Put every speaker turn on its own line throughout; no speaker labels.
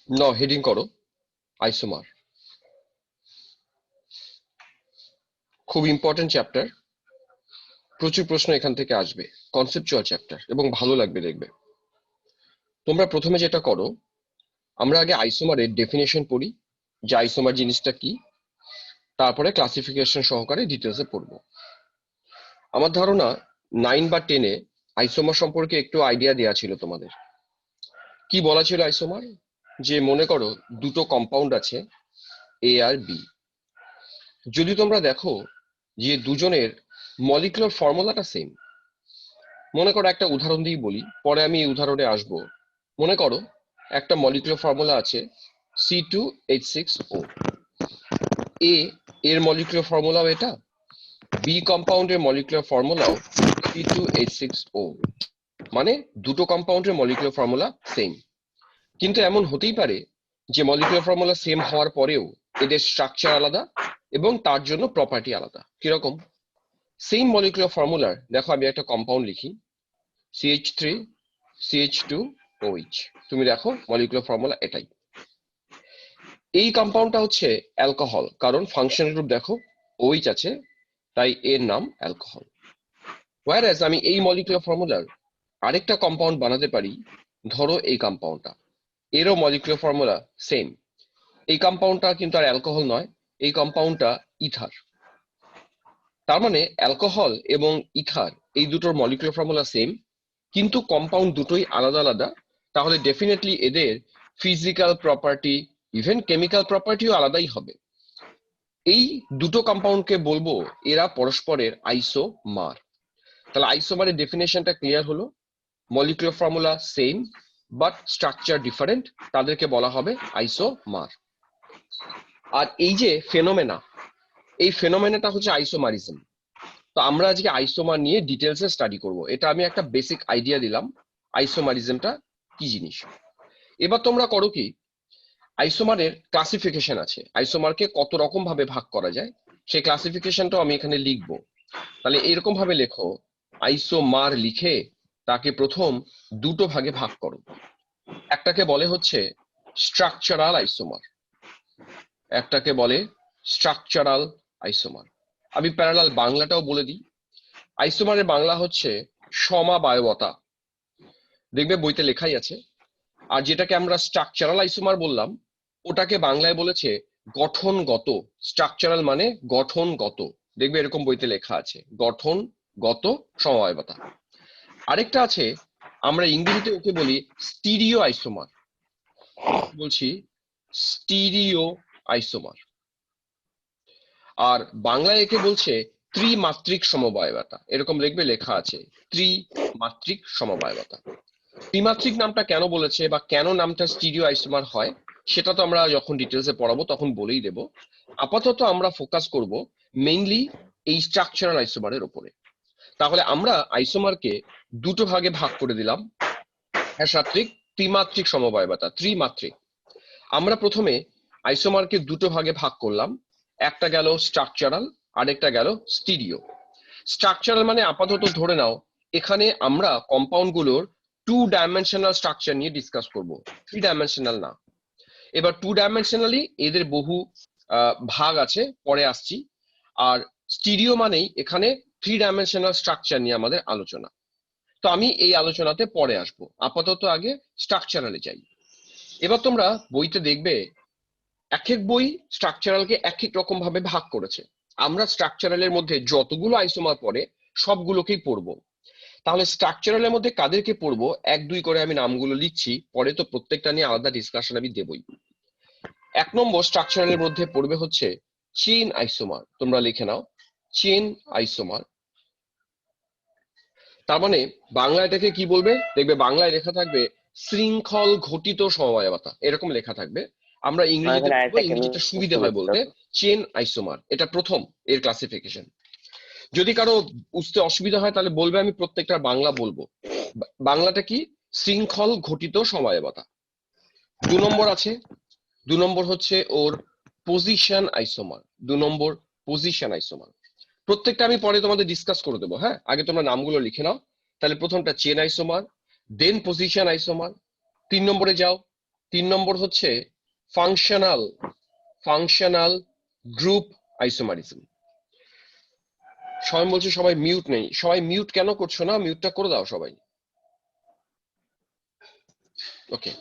না, হেডিং করো আইসোমার। খুব ইম্পর্টেন্ট চ্যাপ্টার, প্রচুর প্রশ্ন এখান থেকে আসবে, কনসেপচুয়াল চ্যাপ্টার এবং ভালো লাগবে দেখবে। তোমরা প্রথমে যেটা করো, আমরা আগে আইসোমারের ডেফিনেশন পড়ি, যে আইসোমার জিনিসটা কি, তারপরে ক্লাসিফিকেশন সহকারে ডিটেলসে পড়বো। আমার ধারণা 9 বা 10-এ আইসোমার সম্পর্কে একটু আইডিয়া দেওয়া ছিল তোমাদের। কি বলা ছিল আইসোমার? যে মনে করো দুটো কম্পাউন্ড আছে, এ আর বি। যদি তোমরা দেখো যে দুজনের মলিকুলার ফর্মুলাটা সেম, মনে করো একটা উদাহরণ দিয়ে বলি, পরে আমি এই উদাহরণে আসবো। মনে করো একটা মলিকুলার ফর্মুলা আছে C2H6O। এ এর মলিকুলার ফর্মুলাও এটা, বি কম্পাউন্ডের মলিকুলার ফর্মুলাও C2H6O, মানে দুটো কম্পাউন্ডের মলিকুলার ফর্মুলা সেম। কিন্তু এমন হতেই পারে যে মলিকুলার ফর্মুলা সেম হওয়ার পরেও এদের স্ট্রাকচার আলাদা এবং তার জন্য প্রপার্টি আলাদা। কিরকম? সেম মলিকুলার ফর্মুলার দেখো, আমি একটা কম্পাউন্ড লিখি CH3CH2OH। তুমি দেখো মলিকুলার ফর্মুলা এটাই। এই কম্পাউন্ডটা হচ্ছে অ্যালকোহল, কারণ ফাংশনাল গ্রুপ দেখো OH আছে, তাই এর নাম অ্যালকোহল। ওয়ারএজ আমি এই মলিকুলার ফর্মুলার আরেকটা কম্পাউন্ড বানাতে পারি, ধরো এই কম্পাউন্ডটা, এরও মলিকুলার ফর্মুলা সেম। এই কম্পাউন্ডটা কিন্তু আর অ্যালকোহল নয়, এই কম্পাউন্ডটা ইথার। তার মানে অ্যালকোহল এবং ইথার এই দুটোর মলিকুলার ফর্মুলা সেম, কিন্তু কম্পাউন্ড দুটোই আলাদা আলাদা। তাহলে ডেফিনেটলি এদের ফিজিক্যাল প্রপার্টি, ইভেন কেমিক্যাল প্রপার্টিও আলাদাই হবে। এই দুটো কম্পাউন্ডকে বলবো এরা পরস্পরের আইসোমার। তাহলে আইসোমারের ডেফিনেশনটা ক্লিয়ার হলো, molecular formula same but structure different, তাদেরকে বলা হবে আইসোমার। আর এই যে ফেনোমেনা, এই ফেনোমেনাটা হচ্ছে আইসোমারিজম। তো আমরা আজকে আইসোমার নিয়ে ডিটেলসে স্টাডি করব। এটা আমি একটা বেসিক আইডিয়া দিলাম আইসোমারিজমটা কি জিনিস। এবার তোমরা করো কি, আইসোমারের ক্লাসিফিকেশন আছে, আইসোমারকে কত রকম ভাবে ভাগ করা যায় সেই ক্লাসিফিকেশনটাও আমি এখানে লিখবো। তাহলে এরকম ভাবে লেখো, আইসোমার লিখে তাকে প্রথম দুটো ভাগে ভাগ করো। একটাকে বলে হচ্ছে স্ট্রাকচারাল আইসোমার, একটাকে বলে স্ট্রাকচারাল আইসোমার। আমি প্যারালাল বাংলাটাও বলে দিই। আইসোমারের বাংলা হচ্ছে সমাবায়বতা, দেখবে বইতে লেখাই আছে। আর যেটাকে আমরা স্ট্রাকচারাল আইসোমার বললাম, ওটাকে বাংলায় বলেছে গঠনগত। স্ট্রাকচারাল মানে গঠনগত, দেখবে এরকম বইতে লেখা আছে, গঠনগত সমবায়বতা। আরেকটা আছে, আমরা ইংরেজিতে ওকে বলি স্টিরিও আইসোমার, বলছি স্টিরিও আইসোমার। আর বাংলায় একে বলছে ত্রিমাত্রিক সমবায়বতা, এরকম লিখবে, লেখা আছে ত্রিমাত্রিক সমবায়বতা। ত্রিমাত্রিক নামটা কেন বলেছে বা কেন নামটা স্টিরিও আইসোমার হয়, সেটা তো আমরা যখন ডিটেলসে পড়াবো তখন বলেই দেব। আপাতত আমরা ফোকাস করব মেইনলি এই স্ট্রাকচারাল আইসোমারের উপরে। তাহলে আমরা আইসোমারকে দুটো ভাগে ভাগ করে দিলাম, সাত্ত্বিক, ত্রিমাত্রিক সমবায়বতা, ত্রিমাত্রিক। আমরা প্রথমে আইসোমারকে দুটো ভাগে ভাগ করলাম, একটা গেল স্ট্রাকচারাল, আরেকটা গেল স্টিরিও। স্ট্রাকচারাল মানে আপাতত ধরে নাও এখানে আমরা কম্পাউন্ড গুলোর 2 ডাইমেনশনাল স্ট্রাকচার নিয়ে ডিসকাস করব, 3 ডাইমেনশনাল না। এবার 2 ডাইমেনশনালি এদের বহু ভাগ আছে, পরে আসছি। আর স্টিরিও মানেই এখানে 3 ডাইমেনশনাল স্ট্রাকচার নিয়ে আমাদের আলোচনা। তো আমি এই আলোচনাতে পরে আসবো, আপাতত আগে স্ট্রাকচারালে যাই। এবার তোমরা বইতে দেখবে এক এক বই স্ট্রাকচারালকে এক এক রকম ভাবে ভাগ করেছে। আমরা স্ট্রাকচারালের মধ্যে যতগুলো আইসোমার পড়ে সবগুলোকেই পড়বো। তাহলে স্ট্রাকচারালের মধ্যে কাদেরকে পড়বো, 1 2 করে আমি নামগুলো লিখছি, পরে তো প্রত্যেকটা নিয়ে আলাদা ডিসকাশন আমি দেবই। 1 নম্বর স্ট্রাকচারালের মধ্যে পড়বে হচ্ছে চেইন আইসোমার, তোমরা লিখে নাও চেইন আইসোমার। তার মানে বাংলা এটাকে কি বলবে, দেখবে বাংলায় লেখা থাকবে শৃঙ্খল ঘটিত সমবায়বতা, এরকম লেখা থাকবে। আমরা ইংরেজিতে বলবো, ইংরেজিটা সুবিধা হয় বলতে, চেইন আইসোমার। এটা প্রথম এর ক্লাসিফিকেশন। যদি কারো বুঝতে অসুবিধা হয় তাহলে বলবে, আমি প্রত্যেকটা বাংলা বলবো। বাংলাটা কি, শৃঙ্খল ঘটিত সমবায়বতা। 2 নম্বর আছে, 2 নম্বর হচ্ছে ওর পজিশন আইসোমার, 2 নম্বর পজিশন আইসোমার। প্রত্যেকটা আমি পরে তোমাদের ডিসকাস করে দেবো, হ্যাঁ, আগে তোমরা নামগুলো লিখে নাও। তাহলে প্রথমটা চেন আইসোমার, দেন পজিশন আইসোমার। 3 নম্বরে যাও, 3 নম্বর হচ্ছে ফাংশনাল ফাংশনাল গ্রুপ আইসোমারিজম। সবাই বলছে সবাই মিউট নেই, সবাই মিউট কেন করছো না? মিউটটা করে দাও সবাই। ওকে,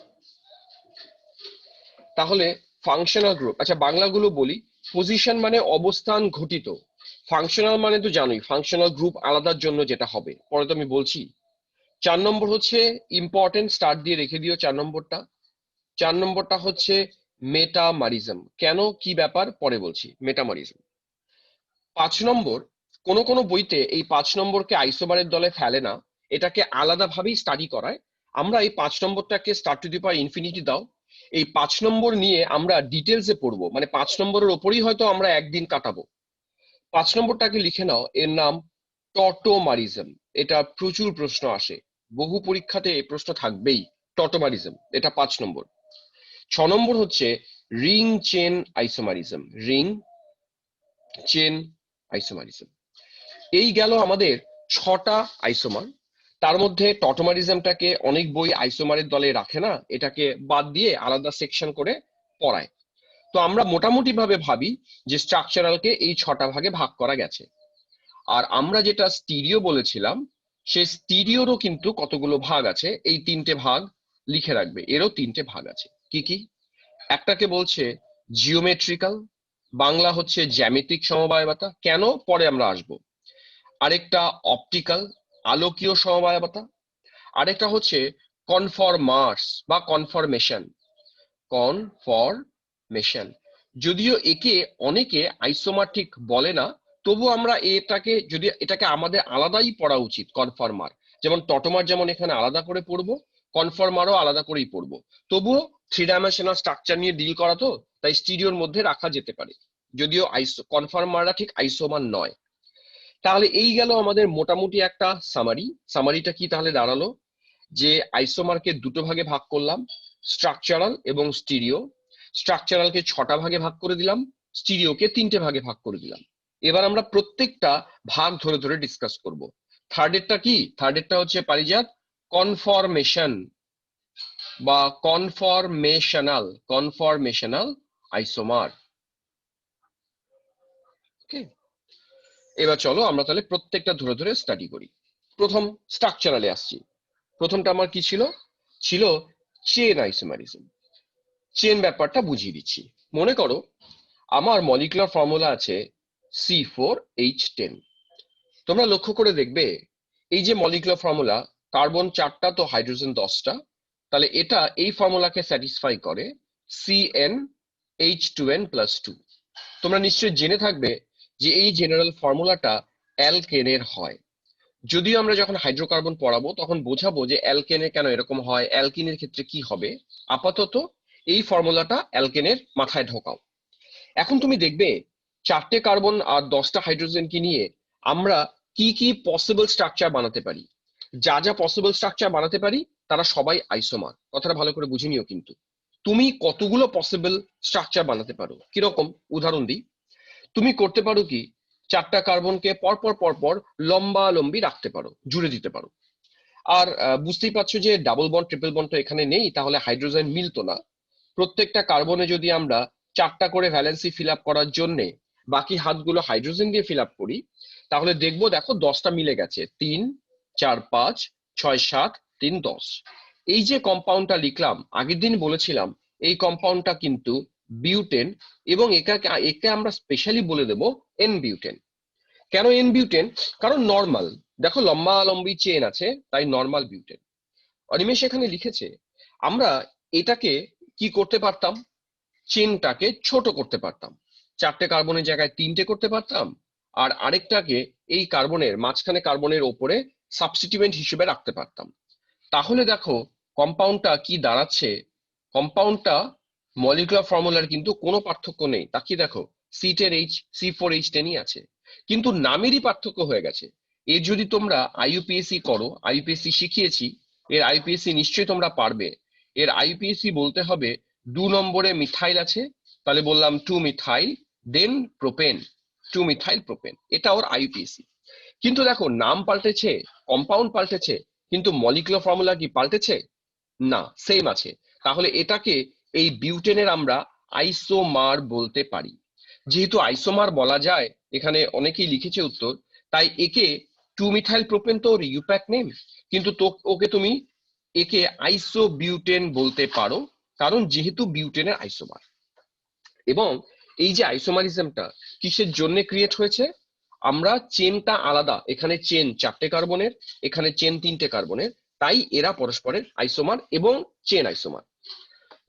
তাহলে ফাংশনাল গ্রুপ, আচ্ছা বাংলাগুলো বলি। পজিশন মানে অবস্থান ঘটিত, ফাংশনাল মানে তো জানোই, ফাংশনাল গ্রুপ আলাদার জন্য যেটা হবে, পরে তো আমি বলছি। 4 নম্বর হচ্ছে ইম্পর্টেন্ট, স্টার্ট দিয়ে রেখে দিও 4 নম্বরটা। 4 নম্বরটা হচ্ছে মেটামারিজম, কেন কি ব্যাপার পরে বলছি, মেটামারিজম। 5 নম্বর, কোন কোন বইতে এই 5 নম্বরকে আইসোবারের দলে ফেলে না, এটাকে আলাদাভাবেই স্টাডি করায়। আমরা এই 5 নম্বরটাকে star to the power infinity দাও, এই 5 নম্বর নিয়ে আমরা ডিটেলসে পড়বো, মানে 5 নম্বরের ওপরই হয়তো আমরা একদিন কাটাবো। 5 নম্বরটাকে লিখে নাও, এর নাম টটোমারিজম। এটা প্রচুর প্রশ্ন আসে, বহু পরীক্ষাতে এই প্রশ্ন থাকবেই, টটোমারিজম, এটা 5 নম্বর। 6 নম্বর হচ্ছে ring chain isomerism, ring chain isomerism. এই গেল আমাদের 6টা আইসোমার। তার মধ্যে টটোমারিজমটাকে অনেক বই আইসোমারের দলে রাখে না, এটাকে বাদ দিয়ে আলাদা সেকশন করে পড়ায়। তো আমরা মোটামুটি ভাবে ভাবি যে স্ট্রাকচারালকে এই 6টা ভাগে ভাগ করা গেছে। আর আমরা যেটা স্টিরিও বলেছিলাম, সেই স্টিরিওরও কিন্তু কতগুলো ভাগ আছে, এই 3টে ভাগ লিখে রাখবে, এরও 3টে ভাগ আছে। কি কি? একটাকে বলছে জিওমেট্রিক্যাল, বাংলা হচ্ছে জ্যামিতিক সমবায়বতা, কেন পরে আমরা আসবো। আরেকটা অপটিক্যাল, আলোকীয় সমবায়বতা। আরেকটা হচ্ছে কনফরমার্স বা কনফরমেশন, কনফরমেশন। যদিও একে অনেকে আইসোমার ঠিক বলে না, তবু আমরা এটাকে, যদি এটাকে আমাদের আলাদাই পড়া উচিত। কনফর্মার যেমন টটোমার যেমন এখানে আলাদা করে পড়বো, কনফর্মারও আলাদা করেই পড়বো, তবুও 3 ডাইমেনশনাল স্ট্রাকচার নিয়ে ডিল করা তো, তাই স্টিরিওর মধ্যে রাখা যেতে পারে, যদিও কনফর্মাররা ঠিক আইসোমার নয়। তাহলে এই গেল আমাদের মোটামুটি একটা সামারি। সামারিটা কি তাহলে দাঁড়ালো, যে আইসোমারকে দুটো ভাগে ভাগ করলাম, স্ট্রাকচারাল এবং স্টিরিও। স্ট্রাকচারালকে 6টা ভাগে ভাগ করে দিলাম, স্টিরিওকে 3টে ভাগে ভাগ করে দিলাম। এবার আমরা প্রত্যেকটা ভাগ ধরে ধরে ডিসকাস করব। থার্ডেরটা কি? থার্ডেরটা হচ্ছে পারিজাত কনফরমেশন বা কনফরমেশনাল আইসোমার। ওকে, এবার চলো আমরা তাহলে প্রত্যেকটা ধরে ধরে স্টাডি করি। প্রথম স্ট্রাকচারালে আসছি। প্রথমটা আমার কি ছিল? ছিল চেন আইসোমারিজম। চেন ব্যাপারটা বুঝিয়ে দিচ্ছি। মনে করো আমার মলিকুলার ফর্মুলা আছে C4H10। তোমরা লক্ষ্য করে দেখবে এই যে মলিকুলার ফর্মুলা, কার্বন 4টা তো হাইড্রোজেন 10টা, তাহলে এটা এই ফর্মুলাকে স্যাটিসফাই করে CnH2n+2। তোমরা নিশ্চয়ই জেনে থাকবে যে এই জেনারেল ফর্মুলাটা অ্যালকেনের হয়। যদিও আমরা যখন হাইড্রোকার্বন পড়াবো তখন বোঝাবো যে অ্যালকেনে কেন এরকম হয়, অ্যালকিনের ক্ষেত্রে কি হবে। আপাতত এই ফর্মুলাটা অ্যালকেনের মাথায় ঢোকাও। এখন তুমি দেখবে 4টে কার্বন আর 10টা হাইড্রোজেনকে নিয়ে আমরা কি কি পসিবল স্ট্রাকচার বানাতে পারি। যা যা পসিবল স্ট্রাকচার বানাতে পারি তারা সবাই আইসোমার, কথাটা ভালো করে বুঝে নিও। কিন্তু তুমি কতগুলো পসিবল স্ট্রাকচার বানাতে পারো, কিরকম উদাহরণ দিই। তুমি করতে পারো কি, 4টা কার্বনকে পরপর পরপর লম্বা লম্বি রাখতে পারো, জুড়ে দিতে পারো। আর বুঝতেই পারছো যে ডাবল বন্ড ট্রিপল বন্ড তো এখানে নেই, তাহলে হাইড্রোজেন মিলতো না। প্রত্যেকটা কার্বনে যদি আমরা 4টা করে ভ্যালেন্সি ফিল আপ করার জন্য বাকি হাতগুলো হাইড্রোজেন দিয়ে ফিল আপ করি, তাহলে দেখবো দেখো 10টা মিলে গেছে, 3 4 5 6 7 3 10। এই যে কম্পাউন্ডটা লিখলাম, আগের দিন বলেছিলাম এই কম্পাউন্ডটা কিন্তু বিউটেন, এবং একে আমরা স্পেশালি বলে দেব এন বিউটেন। কেন এন বিউটেন? কারণ নর্মাল, দেখো লম্বা লম্বি চেন আছে, তাই নর্মাল বিউটেন। অনিমেষ এখানে লিখেছে আমরা এটাকে কি করতে পারতাম, চেনটাকে ছোট করতে পারতাম। 4টে কার্বনের জায়গায় 3টে করতে পারতাম, আর আরেকটাকে এই কার্বনের মাঝখানে কার্বনের ওপরে সাবস্টিটিউয়েন্ট হিসেবে রাখতে পারতাম। তাহলে দেখো কম্পাউন্ডটা কি দাঁড়াচ্ছে। কম্পাউন্ডটা মলিকুলার ফর্মুলার কিন্তু কোনো পার্থক্য নেই, তাকিয়ে দেখো C4H10ই আছে, কিন্তু নামেরই পার্থক্য হয়ে গেছে। এর যদি তোমরা আইইউপিএসসি করো, আইইউপিএসসি শিখিয়েছি, এর আইইউপিএসসি নিশ্চয়ই তোমরা পারবে। এর আইইউপিএসসি বলতে হবে 2 নম্বরে মিথাইল আছে, তাহলে বললাম 2 মিথাইল দেন প্রোপেন, 2 মিথাইল প্রোপেন, এটা ওর আইইউপিএসসি। কিন্তু দেখো নাম পাল্টেছে, কম্পাউন্ড পাল্টেছে, কিন্তু মলিকুলার ফর্মুলা কি পাল্টেছে? না, সেম আছে। তাহলে এটাকে এই বিউটেনের আমরা আইসোমার বলতে পারি। যেহেতু আইসোমার বলা যায়, এখানে অনেকেই লিখেছে উত্তর, তাই একে 2 মিথাইল প্রোপেন তো ওর ইউপ্যাক নেম, কিন্তু ওকে তুমি একে আইসোবিউটেন বলতে পারো, কারণ যেহেতু বিউটেনের আইসোমার। এবং এই যে আইসোমারিজমটা কিসের জন্য ক্রিয়েট হয়েছে, আমরা চেনটা আলাদা, এখানে চেন 4টে কার্বনের, এখানে চেন 3টে কার্বনের, তাই এরা পরস্পরের আইসোমার এবং চেন আইসোমার।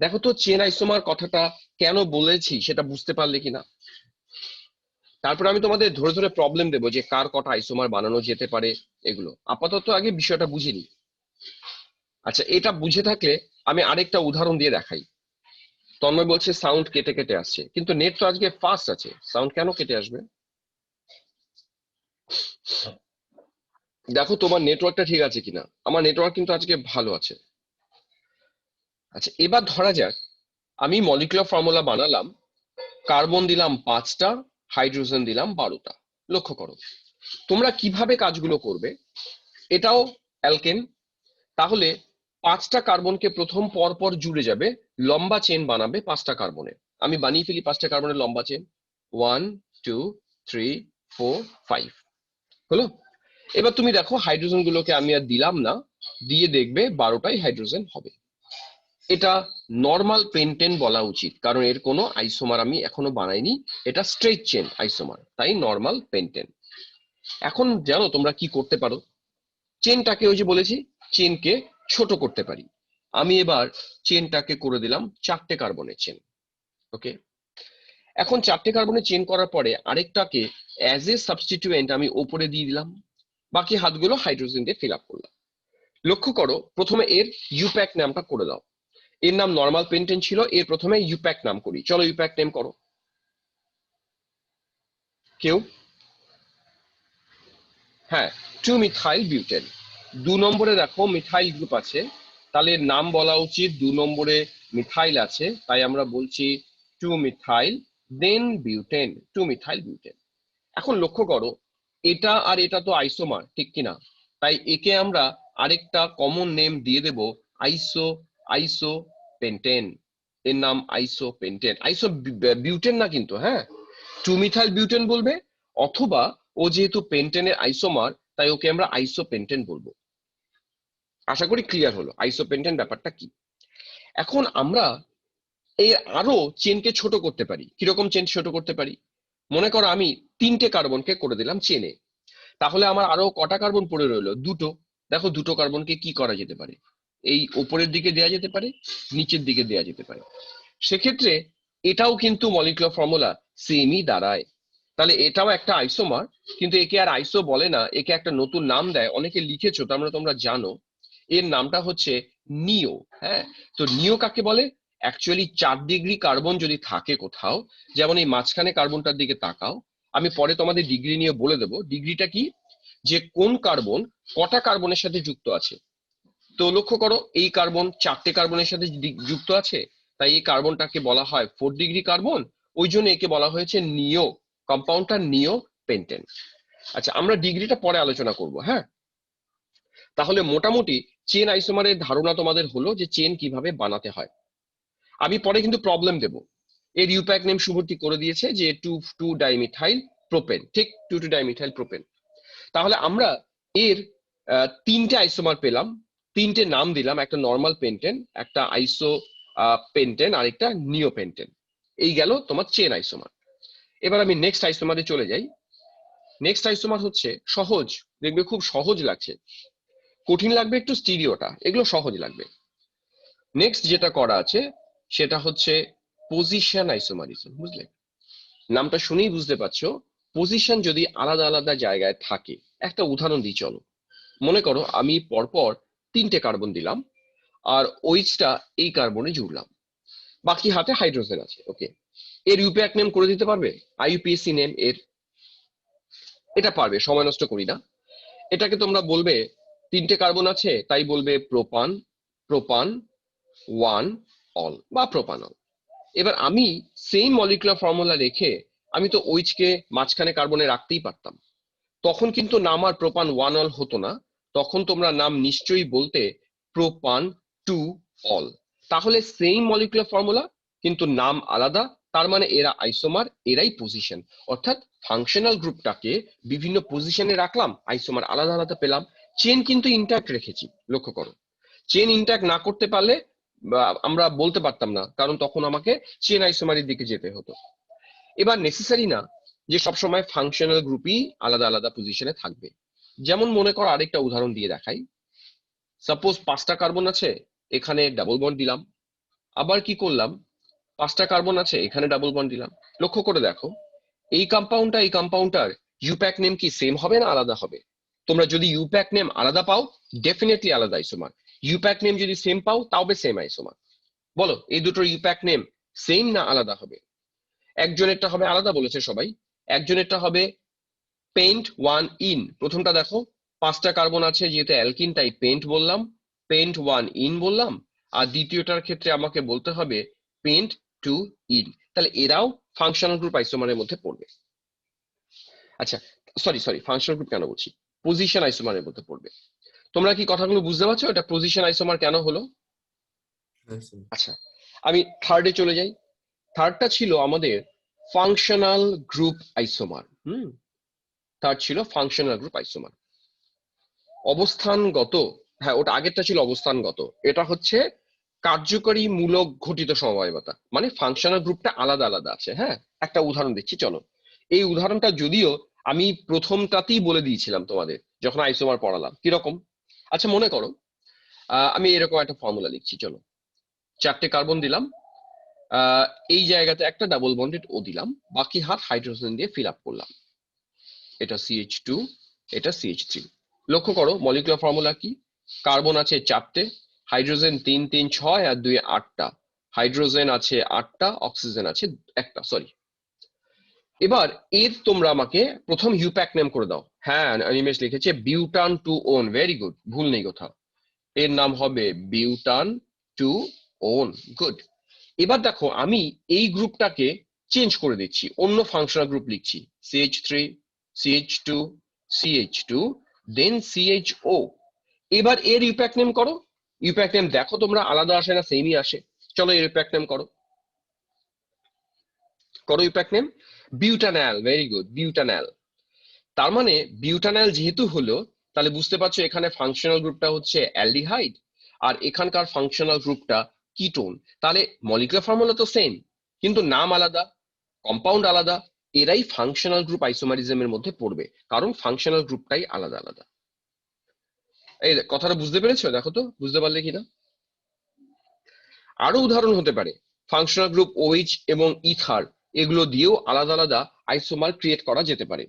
দেখো তো চেন আইসোমার কথাটা কেন বলেছি সেটা বুঝতে পারলে কিনা। তারপর আমি তোমাদের ধরে ধরে প্রবলেম দেবো যে কার কটা আইসোমার বানানো যেতে পারে, এগুলো আপাতত আগে বিষয়টা বুঝিনি। আচ্ছা, এটা বুঝে থাকলে আমি আরেকটা উদাহরণ দিয়ে দেখাই। তন্ময় বলছে সাউন্ড কেটে কেটে আসছে, কিন্তু নেট তো আজকে ফাস্ট আছে, সাউন্ড কেন কেটে আসবে? দেখো তোমার নেটওয়ার্কটা ঠিক আছে কিনা। আমার নেটওয়ার্ক কিন্তু আজকে ভালো আছে। আচ্ছা, এবার ধরা যাক আমি মলিকুলার ফর্মুলা বানালাম, কার্বন দিলাম 5টা, হাইড্রোজেন দিলাম 12টা। লক্ষ্য করো তোমরা কিভাবে কাজগুলো করবে। এটাও অ্যালকেন, তাহলে 5টা কার্বনকে প্রথম পর পর জুড়ে যাবে, লম্বা চেন বানাবে 5টা কার্বনের। আমি বানিয়ে ফেলি 5টা কার্বনের লম্বা চেন, 1 2 3 4 5 হলো। এবার তুমি দেখো হাইড্রোজেন গুলোকে আমি আর দিলাম না, দিয়ে দেখবে 12টাই হাইড্রোজেন হবে। এটা নর্মাল পেন্টেন বলা উচিত, কারণ এর কোনো আইসোমার আমি এখনো বানাইনি, এটা স্ট্রেট চেন আইসোমার, তাই নর্মাল পেন্টেন। এখন জানো তোমরা কি করতে পারো, চেনটাকে ওই যে বলেছি চেনকে ছোট করতে পারি। আমি এবার চেনটাকে করে দিলাম 4টে কার্বনের চেন। ওকে, এখন 4টে কার্বনের চেন করার পরে আরেকটাকে অ্যাজ এ সাবস্টিটিউয়েন্ট আমি ওপরে দিয়ে দিলাম, বাকি হাতগুলো হাইড্রোজেন দিয়ে ফিল আপ করলাম। লক্ষ্য করো প্রথমে এর ইউপ্যাক নামটা করে দাও। এর নাম নর্মাল পেন্টেন ছিল, এর প্রথমে ইউপ্যাক নাম করি। চলো ইউপ্যাক নেম করো কেউ। হ্যাঁ, 2 মিথাইল বিউটেন। 2 নম্বরে দেখো মিথাইল গ্রুপ আছে, তাহলে এর নাম বলা উচিত 2 নম্বরে মিথাইল আছে, তাই আমরা বলছি 2 মিথাইল দেন বিউটেন, 2 মিথাইল বিউটেন। এখন লক্ষ্য করো এটা আর এটা তো আইসোমার, ঠিক কিনা? তাই একে আমরা আরেকটা কমন নেম দিয়ে দেব, আইসো আইসো পেন্টেন। এর নাম আইসো পেন্টেন, আইসো বিউটেন না কিন্তু, হ্যাঁ 2 মিথাইল বিউটেন বলবে, অথবা ও যেহেতু পেন্টেনের আইসোমার তাই ওকে আমরা আইসো পেন্টেন বলবো। আশা করি ক্লিয়ার হলো আইসো পেন্টেন ব্যাপারটা কি। এখন আমরা এর আরো চেনকে ছোট করতে পারি। কিরকম চেন ছোট করতে পারি? মনে করো আমি 3টে কার্বনকে করে দিলাম চেনে, তাহলে আমার আরো কটা কার্বন পড়ে রইলো? 2টো। দেখো 2টো কার্বনকে কি করা যেতে পারে, এই উপরের দিকে দেয়া যেতে পারে, নিচের দিকে দেয়া যেতে পারে। সেক্ষেত্রে এটাও কিন্তু মলিকুলার ফর্মুলা সেমই দাঁড়ায়। তাহলে এটাও একটা আইসোমার, কিন্তু একে আর আইসো বলে না, একে একটা নতুন নাম দেয়। অনেকে লিখেছো, তার মানে তোমরা জানো এর নামটা হচ্ছে নিও। হ্যাঁ, তো নিও কাকে বলে? অ্যাকচুয়ালি 4 ডিগ্রি কার্বন যদি থাকে কোথাও, যেমন এই মাঝখানে কার্বনটার দিকে তাকাও, আমি পরে তোমাদের ডিগ্রি নিয়ে বলে দেবো ডিগ্রিটা কি, যে কোন কার্বন কটা কার্বনের সাথে যুক্ত আছে। তো লক্ষ্য করো এই কার্বন 4টে কার্বনের সাথে যুক্ত আছে, তাই এই কার্বনটাকে বলা হয় 4 ডিগ্রি কার্বন, ওই জন্য একে বলা হয়েছে নিও, কম্পাউন্ডটা নিও পেন্টেন। আচ্ছা, আমরা ডিগ্রিটা পরে আলোচনা করব। হ্যাঁ, তাহলে মোটামুটি চেন আইসোমারের ধারণা তোমাদের হলো যে চেন কিভাবে বানাতে হয়। আমি পরে কিন্তু প্রবলেম দেব। এর ইউপ্যাক নেম শুভর্তি করে দিয়েছে যে 2,2-ডাইমিথাইল প্রোপেন, ঠিক 2,2-ডাইমিথাইল প্রোপেন। তাহলে আমরা এর 3টে আইসোমার পেলাম, 3টে নাম দিলাম, একটা নর্মাল পেন্টেন, একটা আইসো পেন্টেন, আর একটা নিও পেন্টেন। এই গেল তোমার চেন আইসোমার। এবার আমি নেক্সট আইসোমারে চলে যাই। নেক্সট আইসোমার হচ্ছে সহজ, দেখবে খুব সহজ লাগছে, কঠিন লাগবে একটু স্টিরিওটা, এগুলো সহজ লাগবে। নেক্সট যেটা করা আছে সেটা হচ্ছে পজিশন আইসোমারিজম। বুঝলে, নামটা শুনেই বুঝতে পারছো পজিশন যদি আলাদা আলাদা জায়গায় থাকে। একটা উদাহরণ দিই চলো। মনে করো আমি পরপর 3টে কার্বন দিলাম, আর ওইচটা এই কার্বনে জুড়লাম, বাকি হাতে হাইড্রোজেন আছে। ওকে, এর ইউপ্যাক নেম করে দিতে পারবে? আইইউপিএসি নেম এর, এটা পারবে, সময় নষ্ট করি না। এটাকে তোমরা বলবে 3টে কার্বন আছে তাই বলবে প্রোপান, প্রোপান 1 অল বা প্রোপানল। এবার আমি সেম মলিকুলার ফর্মুলা রেখে আমি তো ওইচকে মাঝখানে কার্বনে রাখতেই পারতাম, তখন কিন্তু নাম আর প্রোপান 1 অল হতো না, তখন তোমরা নাম নিশ্চয়ই বলতে প্রোপান টু অল। তাহলে সেম মলিকুলার ফর্মুলা কিন্তু নাম আলাদা, তার মানে এরা আইসোমার, এরাই পজিশন। অর্থাৎ ফাংশনাল গ্রুপটাকে বিভিন্ন পজিশনে রাখলাম, আইসোমার আলাদা আলাদা পেলাম, চেন কিন্তু ইন্ট্যাক্ট রেখেছি। লক্ষ্য করো, চেন ইন্ট্যাক্ট না করতে পারলে আমরা বলতে পারতাম না, কারণ তখন আমাকে চেন আইসোমারের দিকে যেতে হতো। এবার নেসেসারি না যে সবসময় ফাংশনাল গ্রুপই আলাদা আলাদা পজিশনে থাকবে। যেমন মনে করো, আরেকটা উদাহরণ দিয়ে দেখাই। সাপোজ 5টা কার্বন আছে, এখানে ডাবল বন্ড দিলাম। আবার কি করলাম, 5টা কার্বন আছে, এখানে ডাবল বন্ড দিলাম। লক্ষ্য করে দেখো, এই কম্পাউন্ডটার ইউপ্যাক নেম কি সেম হবে না আলাদা হবে? তোমরা যদি ইউপ্যাক নেম আলাদা পাও, ডেফিনেটলি আলাদা আইসোমার। ইউপ্যাক নেম যদি সেম পাও, তাও সেম আইসোমার। বলো, এই দুটোর ইউপ্যাক নেম সেম না আলাদা হবে? একজনেরটা হবে আলাদা বলেছে সবাই, একজনেরটা হবে পেন্ট ওয়ান ইন। প্রথমটা দেখো, 5টা কার্বন আছে, যেহেতু অ্যালকিন তাই পেন্ট বললাম, পেন্ট ওয়ান ইন বললাম। আর দ্বিতীয়টার ক্ষেত্রে আমাকে বলতে হবে পেন্ট টু ইন। তাহলে এরাও ফাংশনাল গ্রুপ আইসোমারের মধ্যে পড়বে। আচ্ছা, সরি সরি, ফাংশনাল গ্রুপ কেন বলছি, পজিশন আইসোমারের মধ্যে পড়বে। তোমরা কি কথাগুলো বুঝতে পারছো? এটা পজিশন আইসোমার কেন হলো? আচ্ছা, আমি থার্ডে চলে যাই। থার্ডটা ছিল আমাদের ফাংশনাল গ্রুপ আইসোমার। থার্ড ছিল ফাংশনাল গ্রুপ আইসোমার। অবস্থানগত, হ্যাঁ ওটা আগেরটা ছিল অবস্থানগত, এটা হচ্ছে কার্যকরী মূলক ঘটিত সমবায়বতা, মানে ফাংশনাল গ্রুপটা আলাদা আলাদা আছে। হ্যাঁ, একটা উদাহরণ দিচ্ছি, চলো। এই উদাহরণটা যদিও আমি প্রথমটাতেই বলে দিয়েছিলাম তোমাদের যখন আইসোমার পড়ালাম। কিরকম? আচ্ছা মনে করো, আমি এরকম একটা ফর্মুলা লিখছি, চলো। 4টে কার্বন দিলাম, এই জায়গাতে একটা ডাবল বন্ডেড ও দিলাম, বাকি হাত হাইড্রোজেন দিয়ে ফিল আপ করলাম। এটা CH2, এটা CH3। লক্ষ্য করো মলিকুলার ফর্মুলা কি, কার্বন আছে 4টে, হাইড্রোজেন 3 3 6 আর 2 8টা, হাইড্রোজেন আছে 8টা, অক্সিজেন আছে একটা, সরি। এবার এর তোমরা আমাকে প্রথম ইউপ্যাক নেম করে দাও। হ্যাঁ, অনিমেষ লিখেছে butan two one, very good, ভুল নেই কোথাও। এর নাম হবে বিউটান টু ওন, গুড। এবার দেখো, আমি এই গ্রুপটাকে চেঞ্জ করে দিচ্ছি, অন্য ফাংশনাল গ্রুপ লিখছি, CH3, CH2, CH2, দেন CHO। এবার এর ইউপ্যাক নেম করো। ইউপ্যাক নেম দেখো তোমরা আলাদা আসে না সেমই আসে? চলো এর ইউপ্যাক নেম করো, করো IUPAC name. Butanal, very good, butanal. তার মানে বিউটানাল যেহেতু হলো, তাহলে বুঝতে পারছো এখানে ফাংশনাল গ্রুপটা হচ্ছে অ্যালডিহাইড, আর এখানকার ফাংশনাল গ্রুপটা কিটোন। তাহলে মলিকুলার ফর্মুলা তো সেম, কিন্তু নাম আলাদা, কম্পাউন্ড আলাদা। এরাই ফাংশনাল গ্রুপ আইসোমারিজমের মধ্যে পড়বে, কারণ ফাংশনাল গ্রুপটাই আলাদা আলাদা। এই কথাটা বুঝতে পেরেছো? দেখো তো বুঝতে পারলে কিনা। আরো উদাহরণ হতে পারে, ফাংশনাল গ্রুপ OH এবং ইথার, এগুলো দিয়েও আলাদা আলাদা আইসোমার ক্রিয়েট করা যেতে পারে।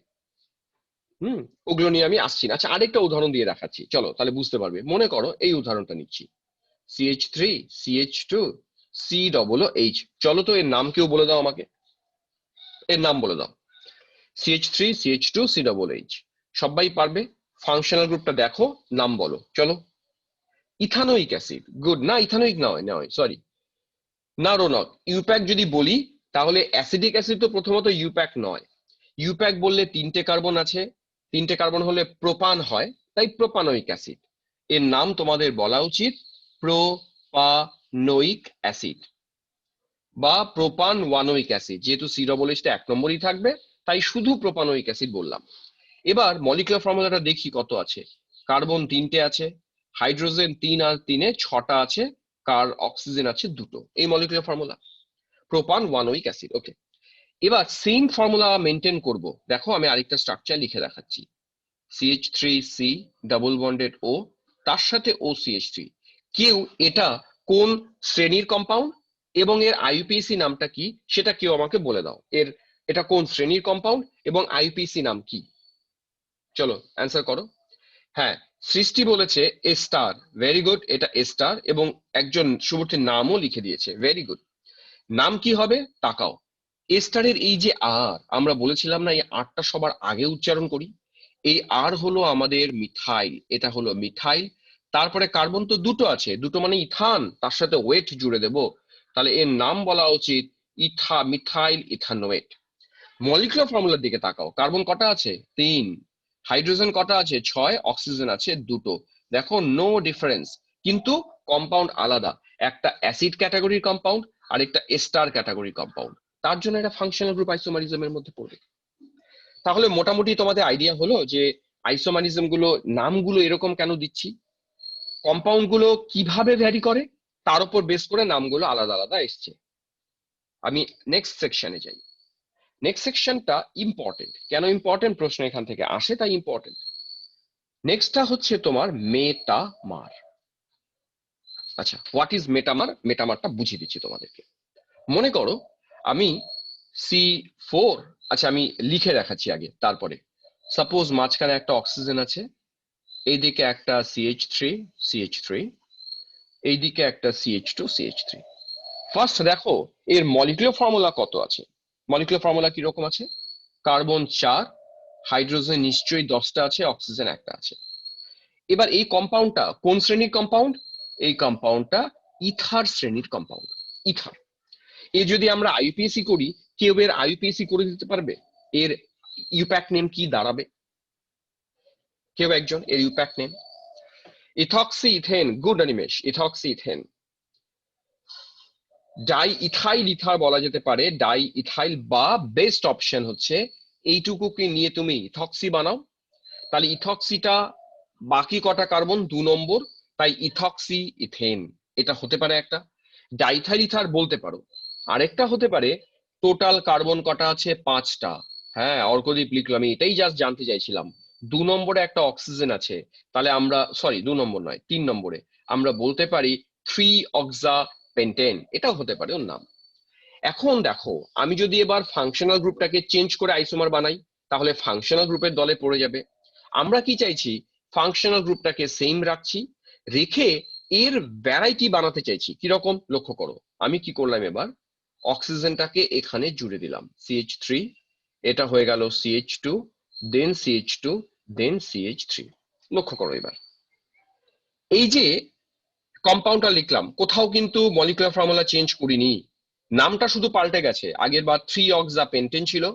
ওগুলো নিয়ে আমি আসছি না। আচ্ছা, আরেকটা উদাহরণ দিয়ে দেখাচ্ছি, চলো তাহলে বুঝতে পারবে। মনে করো এই উদাহরণটা নিচ্ছি, CH3, CH2, COOH। চলো তো এর নাম কেউ বলে দাও আমাকে, এর নাম বলে দাও। CH3, CH2, COOH, সবাই পারবে? ফাংশনাল গ্রুপটা দেখো, নাম বলো, চলো। Ethanoic acid, good. না, ইথানোইক নয়, নয়, সরি, না রোনক, ইউপ্যাক যদি বলি তাহলে অ্যাসিডিক অ্যাসিড তো প্রথমত ইউপ্যাক নয়। ইউপ্যাক বললে 3টে কার্বন আছে, 3টে কার্বন হলে প্রোপান হয়, তাই প্রোপানোইক অ্যাসিড। এর নাম তোমাদের বলা উচিত প্রোপানোইক অ্যাসিড বা প্রোপান ওয়ানোইক অ্যাসিড, যেহেতু COOH 1 নম্বরই থাকবে, তাই শুধু প্রোপানোইক অ্যাসিড বললাম। এবার মলিকুলার ফর্মুলাটা দেখি কত আছে। কার্বন 3টে আছে, হাইড্রোজেন 3 আর 3-এ 6টা আছে, অক্সিজেন আছে 2টো। এই মলিকুলার ফর্মুলা প্রোপান ওয়ানোইক অ্যাসিড। ওকে, এবার সেম ফর্মুলা মেনটেন করব। দেখো আমি আরেকটা স্ট্রাকচার লিখে দেখাচ্ছি, CH3C ডাবল বন্ডেড O, তার সাথে OCH3। কেউ এটা কোন শ্রেণীর কম্পাউন্ড এবং এর IUPAC নামটা কি সেটা কেউ আমাকে বলে দাও। এটা কোন শ্রেণীর কম্পাউন্ড এবং IUPAC নাম কি? চলো অ্যান্সার করো। হ্যাঁ, সৃষ্টি বলেছে এ স্টার, ভেরি গুড, এটা এ স্টার, এবং একজন শুভর্থীর নামও লিখে দিয়েছে, ভেরি গুড। নাম কি হবে তাকাও। এস্টারের এই যে আর, আমরা বলেছিলাম না এই আরটা সবার আগে উচ্চারণ করি, এই আর হলো আমাদের মিথাইল, এটা হলো মিথাইল। তারপরে কার্বন তো 2টো আছে, 2টো মানে ইথান, তার সাথে ওয়েট জুড়ে দেব, তাহলে এর নাম বলা উচিত মিথাইল ইথানোয়েট। মলিকুলার ফর্মুলার দিকে তাকাও, কার্বন কটা আছে? 3, হাইড্রোজেন কটা আছে? 6, অক্সিজেন আছে 2টো। দেখো নো ডিফারেন্স, কিন্তু কম্পাউন্ড আলাদা, একটা অ্যাসিড ক্যাটাগরির কম্পাউন্ড আর একটা এস্টার ক্যাটাগরির কম্পাউন্ড, তার জন্য এটা ফাংশনাল গ্রুপ আইসোমারিজমের মধ্যে পড়বে। তাহলে মোটামুটি তোমাদের আইডিয়া হলো যে আইসোমারিজম গুলো নামগুলো এরকম কেন দিচ্ছি, কম্পাউন্ড গুলো কিভাবে ভ্যারি করে, তার উপর বেস করে নামগুলো আলাদা আলাদা এসছে। আমি নেক্সট সেকশনে যাই। নেক্সট সেকশনটা ইম্পর্টেন্ট। কেন ইম্পর্টেন্ট প্রশ্ন এখান থেকে আসে, তাই ইম্পর্টেন্ট। নেক্সটটা হচ্ছে তোমার মেটামার। আচ্ছা, হোয়াট ইজ মেটামার? মেটামারটা বুঝিয়ে দিচ্ছি তোমাদেরকে। মনে করো আমি C4, আচ্ছা আমি লিখে দেখাচ্ছি আগে, তারপরে সাপোজ মাঝখানে একটা অক্সিজেন আছে, এইদিকে একটা CH3, এইদিকে একটা CH2, ফার্স্ট দেখো এর মলিকুলার ফর্মুলা কত আছে। মলিকুলার ফর্মুলা কিরকম আছে? কার্বন 4, হাইড্রোজেন নিশ্চয়ই 10টা আছে, অক্সিজেন একটা আছে। এবার এই কম্পাউন্ডটা কোন শ্রেণীর কম্পাউন্ড? এই কম্পাউন্ডটা ইথার শ্রেণীর কম্পাউন্ড। ইথার। এ যদি আমরা আইউপিএসি করি, কেউ এর আইউপিএসি করে দিতে পারবে? এর ইউপ্যাক নেম কি দাঁড়াবে? কেউ একজন এর IUPAC name? Ethoxyethane. Good Animesh, ethoxyethane. Diethyl ether বলা যেতে পারে, ডাই ইথাইল, বা বেস্ট অপশন হচ্ছে এইটুকুকে নিয়ে তুমি ইথক্সি বানাও। তাহলে ইথক্সিটা বাকি কটা কার্বন 2 নম্বর, তাই ইথক্সি ইথেন এটা হতে পারে একটা। ডাইথাইল ইথার বলতে পারো। আরেকটা হতে পারে টোটাল কার্বন কটা আছে? 5টা। হ্যাঁ, অর্কদীপ লিখলো, আমি এটাই জাস্ট জানতে চাইছিলাম। 2 নম্বরে একটা অক্সিজেন আছে, তাহলে আমরা, সরি 2 নম্বর নয় 3 নম্বরে আমরা বলতে পারি 3 অক্সা পেন্টেন, এটাও হতে পারে ওর নাম। এখন দেখো আমি যদি এবার ফাংশনাল গ্রুপটাকে চেঞ্জ করে আইসোমার বানাই, তাহলে ফাংশনাল গ্রুপের দলে পড়ে যাবে। আমরা কি চাইছি? ফাংশনাল গ্রুপটাকে সেম রাখছি, রেখে এর ভ্যারাইটি বানাতে চাইছি। কিরকম লক্ষ্য করো, আমি কি করলাম, এবার অক্সিজেনটাকে এখানে জুড়ে দিলাম, CH3, এটা হয়ে গেল CH2, দেন CH2, দেন CH3। লক্ষ্য করো এবার এই যে কম্পাউন্ডটা লিখলাম, কোথাও কিন্তু মলিকুলার ফর্মুলা চেঞ্জ করিনি, নামটা শুধু পাল্টে গেছে। আগের বার 3 অক্সা পেন্টেন ছিল,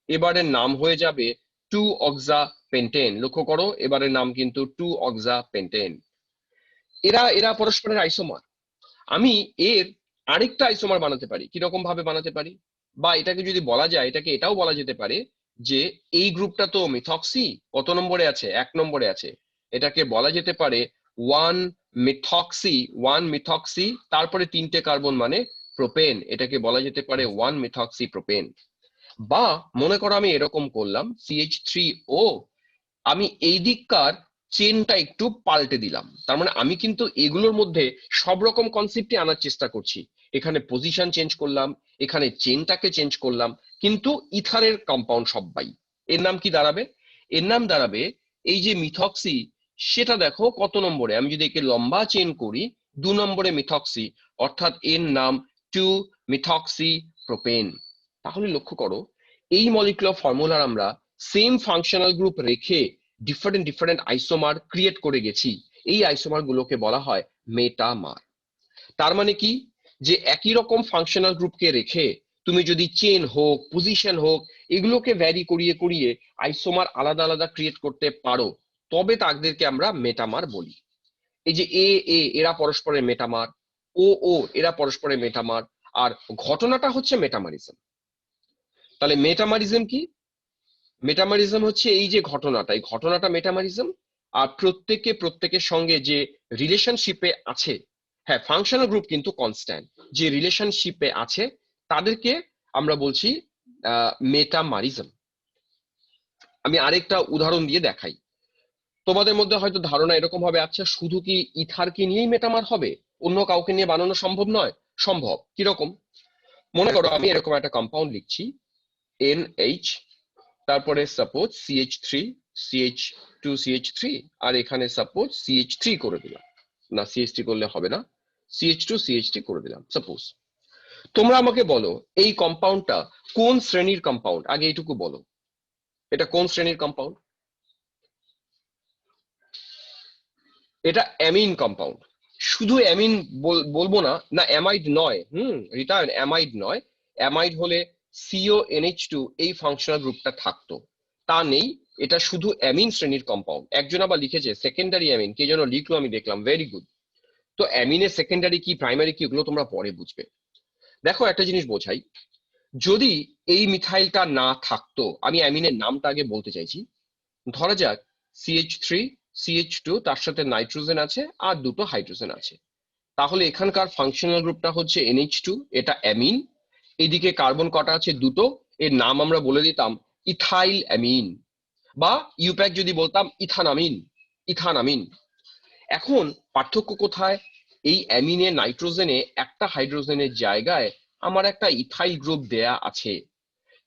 এবারের নাম হয়ে যাবে 2 অক্সা পেন্টেন। লক্ষ্য করো এবারের নাম কিন্তু 2 অক্সা পেন্টেন। এরা এরা পরস্পরের আইসোমার। আমি এর আরেকটা আইসোমার বানাতে পারি। কিরকম ভাবে বানাতে পারি? বা এটাকে যদি বলা যায়, এটাকে এটাও বলা যেতে পারে যে এই গ্রুপটা তো মিথক্সি, কত নম্বরে আছে? 1 নম্বরে আছে। এটাকে বলা যেতে পারে 1 মিথক্সি, 1 মিথক্সি, তারপরে 3টে কার্বন মানে প্রোপেন, এটাকে বলা যেতে পারে 1 মিথক্সি প্রোপেন। বা মনে করো আমি এরকম করলাম CH3O, আমি এই দিককার চেনটা একটু পাল্টে দিলাম, তার মানে আমি কিন্তু এগুলোর মধ্যে সব রকম কনসেপ্টই আনার চেষ্টা করছি। এখানে পজিশন চেঞ্জ করলাম, এখানে চেনটাকে চেঞ্জ করলাম, কিন্তু ইথারের কম্পাউন্ড সবাই। এর নাম কি দাঁড়াবে? এর নাম দাঁড়াবে, এই যে মিথক্সি, সেটা দেখো কত নম্বরে, আমি যদি একে লম্বা চেন করি 2 নম্বরে মিথক্সি, অর্থাৎ এর নাম 2 মিথক্সি প্রোপেন। তাহলে লক্ষ্য করো এই মলিকুলার ফর্মুলার আমরা সেম ফাংশনাল গ্রুপ রেখে ডিফারেন্ট ডিফারেন্ট আইসোমার ক্রিয়েট করে গেছি। এই আইসোমার গুলোকে বলা হয় মেটামার। তার মানে কি, যে একই রকম ফাংশনাল গ্রুপকে রেখে তুমি যদি চেন হোক, পজিশন হোক, এগুলোকে ভ্যারি করিয়ে করিয়ে আইসোমার আলাদা আলাদা ক্রিয়েট করতে পারো, তবে তাদেরকে আমরা মেটামার বলি। এই যে এ এ এরা পরস্পরের মেটামার, ও ও এরা পরস্পরের মেটামার, আর ঘটনাটা হচ্ছে মেটামারিজম। তাহলে মেটামারিজম কি? মেটামারিজম হচ্ছে এই যে ঘটনাটা, এই ঘটনাটা মেটামারিজম। আর প্রত্যেকের সঙ্গে যে রিলেশনশিপে আছে, হ্যাঁ ফাংশনাল গ্রুপ কিন্তু কনস্ট্যান্ট, যে রিলেশনশিপে আছে তাদেরকে আমরা বলছি মেটামারিজম। আমি আরেকটা উদাহরণ দিয়ে দেখাই, তোমাদের মধ্যে হয়তো ধারণা এরকম হবে, আচ্ছা শুধু কি ইথারকে নিয়েই মেটামার হবে, অন্য কাউকে নিয়ে বানানো সম্ভব নয়? সম্ভব। কিরকম? মনে করো আমি এরকম একটা কম্পাউন্ড লিখছি NH, তারপরে সাপোজ CH3 আর এখানে সাপোজ CH3 করে দিলাম, না CH3 করলে হবে না, CH2 করে দিলাম সাপোজ। তোমরা আমাকে বলো এই কম্পাউন্ডটা কোন শ্রেণীর কম্পাউন্ড? আগে এইটুকু বলো, এটা কোন শ্রেণীর কম্পাউন্ড? এটা অ্যামিন কম্পাউন্ড। শুধু অ্যামিন বলবো না, না অ্যামাইড নয়, রিটার্ন অ্যামাইড নয়। অ্যামাইড হলে CONH2 এই ফাংশনাল গ্রুপটা থাকতো, তা নেই, এটা শুধু অ্যামিন শ্রেণীর কম্পাউন্ড। একজন আবার লিখেছে সেকেন্ডারি অ্যামিন, কে যেন লিখলো আমি দেখলাম, ভেরি গুড। তো অ্যামিনের সেকেন্ডারি কি প্রাইমারি কি ওগুলো তোমরা পরে বুঝবে। দেখো একটা জিনিস বোঝাই, যদি এই মিথাইলটা না থাকতো, আমি অ্যামিনের নামটা আগে বলতে চাইছি। ধরা যাক CH3 CH2 তার সাথে নাইট্রোজেন আছে আর দুটো হাইড্রোজেন আছে, তাহলে এখানকার ফাংশনাল গ্রুপটা হচ্ছে NH2, এটা অ্যামিন। এদিকে কার্বন কটা আছে? দুটো। এর নাম আমরা বলে দিতাম ইথাইল অ্যামিন, বা ইউপ্যাক যদি বলতাম ইথানামিন, ইথানামিন। এখন পার্থক্য কোথায়? এই অ্যামিনে নাইট্রোজেনে একটা হাইড্রোজেনের জায়গায় আমার একটা ইথাইল গ্রুপ দেয়া আছে।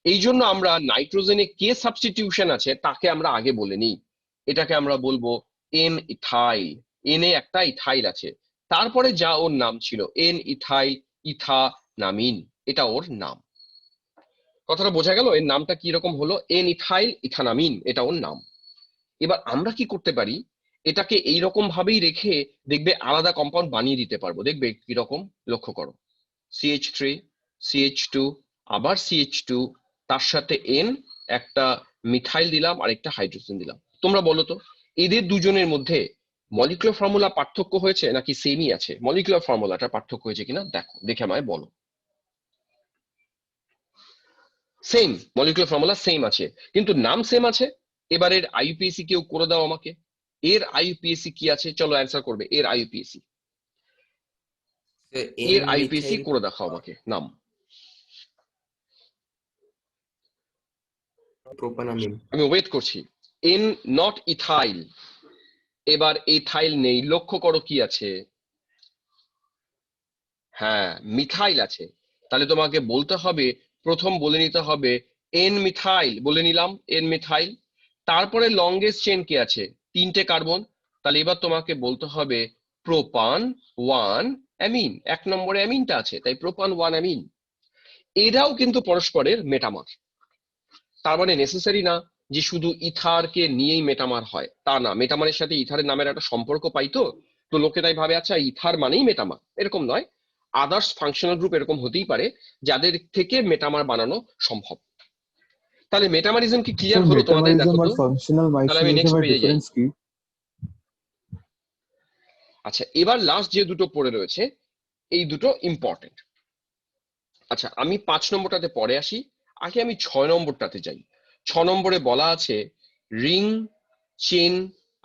এই জন্য আমরা নাইট্রোজেনে কে সাবস্টিটিউশন আছে তাকে আমরা আগে বলে নিই, এটাকে আমরা বলবো এন ইথাইল। এনে একটা ইথাইল আছে, তারপরে যা ওর নাম ছিল এন ইথাইল ইথানামিন, এটা ওর নাম। কথাটা বোঝা গেল? এর নামটা কি রকম হলো? এন ইথাইল ইথানামিন, এটা ওর নাম। এবার আমরা কি করতে পারি, এটাকে এইরকম ভাবেই রেখে দেখবে আলাদা কম্পাউন্ড বানিয়ে দিতে পারবো। দেখবে কিরকম, লক্ষ্য করো। CH3 CH2 আবার CH2, তার সাথে N, একটা মিথাইল দিলাম আর একটা হাইড্রোজেন দিলাম। তোমরা বলো তো এদের দুজনের মধ্যে মলিকুলার ফর্মুলা পার্থক্য হয়েছে নাকি সেমই আছে? মলিকুলার ফর্মুলাটা পার্থক্য হয়েছে কিনা দেখো, দেখে আমায় বলো। সেম, মলিকুলার ফর্মুলা সেম আছে, কিন্তু নাম সেম আছে। এবারের IUPAC কেউ করে দাও আমাকে, এর IUPAC কি আছে? চলো অ্যান্সার করবে। এর IUPAC,
এন
এর IUPAC
মিথাইল
করে দেখাও আমাকে, নাম।
প্রোপানামিন।
আমি ওয়েট করছি। এন নট ইথাইল, এবার ইথাইল নেই, লক্ষ্য করো কি আছে? হ্যাঁ, মিথাইল আছে। তাহলে তোমাকে বলতে হবে, প্রথম বলে নিতে হবে এন মিথাইল, বলে নিলাম এন মিথাইল। তারপরে লংগেস্ট চেন কি আছে? তিনটে কার্বন। তাহলে এবার তোমাকে বলতে হবে প্রোপান 1 অ্যামিন, এক নম্বরে অ্যামিনটা আছে তাই প্রোপান 1 অ্যামিন। এরাও কিন্তু পরস্পরের মেটামার। তার মানে নেসেসারি না যে শুধু ইথারকে নিয়েই মেটামার হয়, তা না। মেটামারের সাথে ইথারের নামের একটা সম্পর্ক পাই, তো তো লোকে তাই ভাবে আচ্ছা ইথার মানেই মেটামার, এরকম নয়। আদার্স ফাংশনাল গ্রুপ এরকম হতেই পারে যাদের থেকে মেটামার বানানো সম্ভব। তাহলে মেটামারিজম কি ক্লিয়ার হলো তোমাদের?
মেটামরিজম
দেখো
আর
তো,
ফাংশনাল
তাহলে আমি নেক্সট
মাইসিনিজমের
পেজে যাই।
ডিফারেন্স কি?
আচ্ছা, এবার লাস্ট যে দুটো পড়ে রয়েছে এই দুটো ইম্পর্টেন্ট। আচ্ছা, আমি 5 নম্বরটাতে পরে আসি, আগে আমি 6 নম্বরটাতে যাই। 6 নম্বরে বলা আছে রিং চেন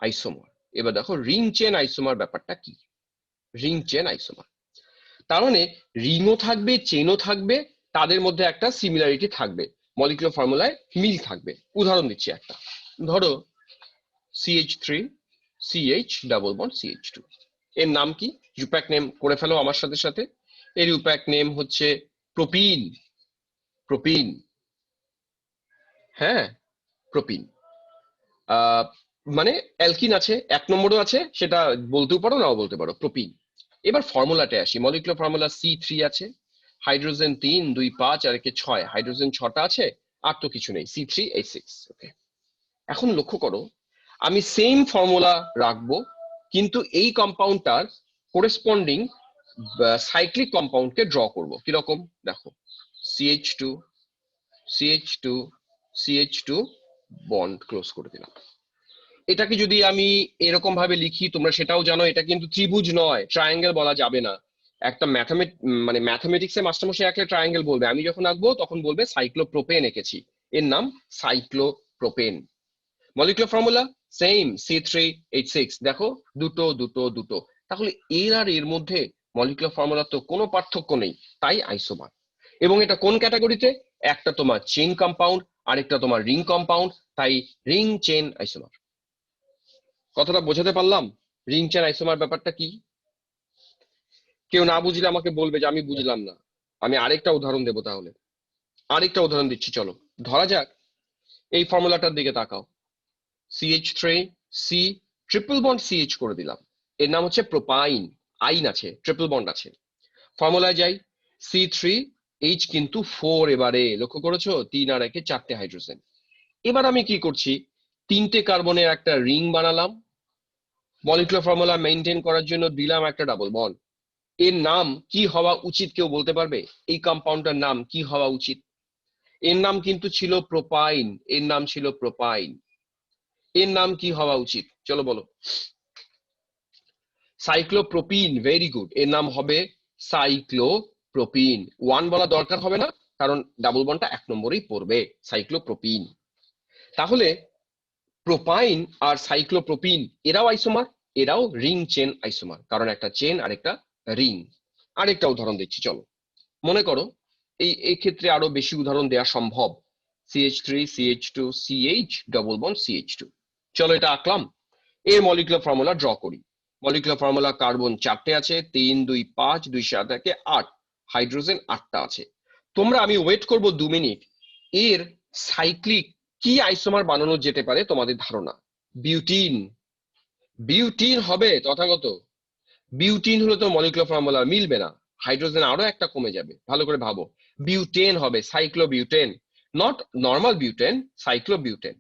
আইসোমার। এবার দেখো রিং চেন আইসোমার ব্যাপারটা কি। রিং চেন আইসোমার তার মানে রিংও থাকবে চেনও থাকবে, তাদের মধ্যে একটা সিমিলারিটি থাকবে, মলিকুলার ফর্মুলায় মিল থাকবে। উদাহরণ দিচ্ছি একটা, ধরো CH3 CH double bond CH2, এর নাম কি? ইউপ্যাক নেম করে ফেলো আমার সাথে সাথে। এর ইউপ্যাক নেম হচ্ছে প্রোপিন। প্রোপিন, হ্যাঁ প্রোপিন। মানে অ্যালকিন আছে, 1 নম্বরও আছে, সেটা বলতেও পারো নাও বলতে পারো, প্রোপিন। এবার ফর্মুলাতে আসি। মলিকুলার ফর্মুলা C3 আছে, হাইড্রোজেন 3 2 5 আর একে 6, হাইড্রোজেন 6টা আছে, আর তো কিছু নেই, C3H6। ওকে, এখন লক্ষ্য করো আমি সেম ফর্মুলা রাখবো, কিন্তু এই কম্পাউন্ডটার করেসপন্ডিং সাইক্লিক কম্পাউন্ডকে ড্র করব। কিরকম দেখো, CH2 CH2 CH2 bond close করে দিলাম। এটাকে যদি আমি এরকম ভাবে লিখি, তোমরা সেটাও জানো এটা কিন্তু ত্রিভুজ নয়, ট্রায়াঙ্গেল বলা যাবে না। একটা মানে ম্যাথমেটিক্সে মাস্টারমশাই আঁকলে ট্রায়াঙ্গেল বলবে, আমি যখন আঁকবো তখন বলবে সাইক্লোপ্রোপেন এঁকেছি, এর নাম cyclopropane. Molecular formula same, C3H6। দেখো দুটো দুটো দুটো, তাহলে এর আর এর মধ্যে মলিকুলার ফর্মুলা তো কোনো পার্থক্য নেই, তাই আইসোমার। এবং এটা কোন ক্যাটাগরিতে? একটা তোমার চেইন কম্পাউন্ড, আরেকটা তোমার রিং কম্পাউন্ড, তাই রিং চেন আইসোমার। কথাটা বোঝাতে পারলাম? রিং চেন আইসোমার ব্যাপারটা কি? কেউ না বুঝলে আমাকে বলবে যে আমি বুঝলাম না। আমি আরেকটা উদাহরণ দেবো তাহলে। আরেকটা উদাহরণ দিচ্ছি, চলো। ধরা যাক এই ফর্মুলাটার দিকে তাকাও, CH3 C triple bond CH করে দিলাম, এর নাম হচ্ছে প্রোপাইন। আইন আছে, ট্রিপল বন্ড আছে। ফর্মুলায় যাই, C3H কিন্তু 4, এবারে লক্ষ্য করেছো 3 আর 1 4টে হাইড্রোজেন। এবার আমি কি করছি, 3টে কার্বনের একটা রিং বানালাম, মলিকুলার ফর্মুলা মেনটেন করার জন্য দিলাম একটা ডাবল বন্ড। এর নাম কি হওয়া উচিত কেউ বলতে পারবে? এই কম্পাউন্ডটার নাম কি হওয়া উচিত? এর নাম কিন্তু ছিল প্রোপাইন, এর নাম ছিল প্রোপাইন। এর নাম কি হওয়া উচিত চলো বলো। সাইক্লোপ্রোপিন, ভেরি গুড, এর নাম হবে সাইক্লোপ্রোপিন। 1 বলা দরকার হবে না, কারণ ডাবল বন্ডটা 1 নম্বরেই পড়বে, সাইক্লোপ্রোপিন। তাহলে প্রোপাইন আর সাইক্লোপ্রোপিন এরাও আইসোমার, এরাও রিং চেন আইসোমার, কারণ একটা চেন আর একটা রিং। আরেকটা উদাহরণ দিচ্ছি, চলো। মনে করো এই ক্ষেত্রে আরো বেশি উদাহরণ দেওয়া সম্ভব। CH3 CH2 CH double bond CH2। চলো এটা আঁকলাম, এর মলিকুলার ফর্মুলা ড্র করি। মলিকুলার ফর্মুলা, কার্বন 4টে আছে, 3 2 5 2 7 1 8, হাইড্রোজেন 8টা আছে। আমি ওয়েট করব 2 মিনিট, এর সাইক্লিক কি আইসোমার বানানো যেতে পারে তোমাদের ধারণা? বিউটিন। বিউটিন হবে তথাগত। বিউটিন হলো তো মলিকুলার ফর্মুলা মিলবে না, হাইড্রোজেন আরো একটা কমে যাবে, ভালো করে ভাবো। বিউটেন হবে, cyclobutane, not normal butane, cyclobutane.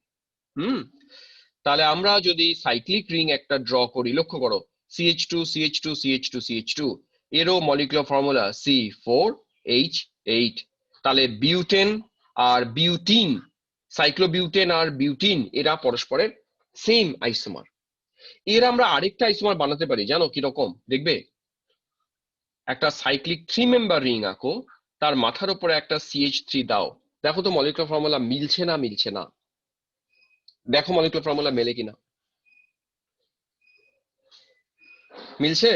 তাহলে আমরা যদি সাইক্লিক রিং একটা ড্র করি, লক্ষ্য করো, CH2 CH2 CH2 CH2, এরও মলিকুলার ফর্মুলা C4H8। তাহলে বিউটেন আর বিউটিন, সাইক্লোবিউটেন আর বিউটিন, এরা পরস্পরের সেম আইসোমার। এর আমরা আরেকটা আইসোমার বানাতে পারি, জানো কিরকম? দেখবে, একটা সাইক্লিক 3 মেম্বার রিং আঁকো, তার মাথার উপরে একটা CH3 দাও, দেখো তো মলিকুলার ফর্মুলা মিলছে না মিলছে না? দেখো মলিকুলার ফর্মুলা মেলে কিনা। মিলছে?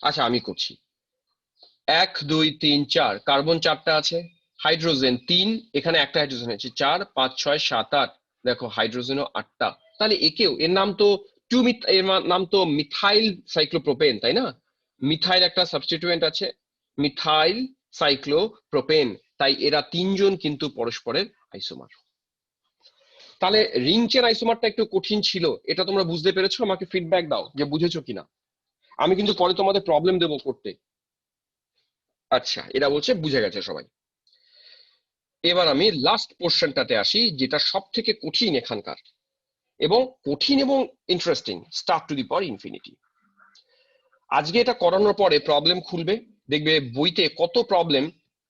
আচ্ছা আমি করছি। 1 2 3 4, কার্বন 4টা আছে, হাইড্রোজেন 3, এখানে একটা হাইড্রোজেন আছে, 4 5 6 7 8, দেখো হাইড্রোজেনও 8টা। তাহলে একেও, এর নাম তো এর নাম তো মিথাইল সাইক্লোপ্রোপেন, তাই না? মিথাইল একটা সাবস্টিটিউয়েন্ট আছে, মিথাইল সাইক্লোপ্রোপেন, তাই এরা 3জন কিন্তু পরস্পরের আইসোমার। তাহলে রিং চেন আইসোমারটা একটু কঠিন ছিল, এটা তোমরা বুঝতে পেরেছো? আমাকে ফিডব্যাক দাও যে বুঝেছো কিনা। আমি কিন্তু পরে তোমাদের প্রবলেম দেবো করতে। আচ্ছা, এরা বলছে বুঝে গেছে সবাই। এবার আমি লাস্ট পোর্শনটাতে আসি, যেটা সব থেকে কঠিন এখানকার, এবং কঠিন এবং interesting, star to the power infinity. আজকে এটা করানোর পরে প্রবলেম খুলবে, দেখবে বইতে কত প্রবলেম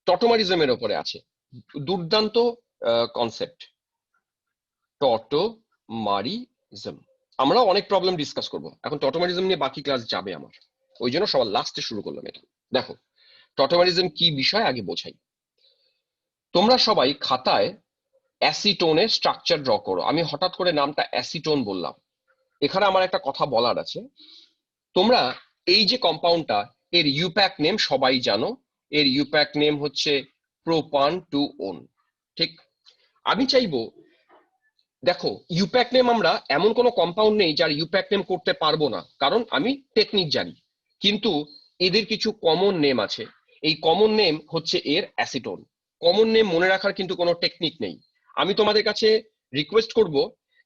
টটোমারিজমের উপরে আছে। দুর্দান্ত কনসেপ্ট, টটোমারিজম। আমরা অনেক প্রবলেম ডিসকাস করব, এখন টটোমারিজম নিয়ে বাকি ক্লাস যাবে আমার, ওই জন্য সবার লাস্টে শুরু করলাম এটা। দেখো টটোমারিজম কি বিষয় আগে বোঝাই। তোমরা সবাই খাতায় অ্যাসিটোনের স্ট্রাকচার ড্র করো। আমি হঠাৎ করে নামটা অ্যাসিটোন বললাম, এখানে আমার একটা কথা বলার আছে। তোমরা এই যে কম্পাউন্ডটা, এর ইউপ্যাক নেম সবাই জানো, এর ইউপ্যাক নেম হচ্ছে প্রোপান 2 ওন, ঠিক? আমি চাইবো, দেখো ইউপ্যাক নেম, আমরা এমন কোনো কম্পাউন্ড নেই যার ইউপ্যাক নেম করতে পারবো না, কারণ আমি টেকনিক জানি, কিন্তু এদের কিছু কমন নেম আছে। এই কমন নেম হচ্ছে এর অ্যাসিটোন। কমন নেম মনে রাখার কিন্তু কোনো টেকনিক নেই। আমি তোমাদের কাছে রিকোয়েস্ট করব,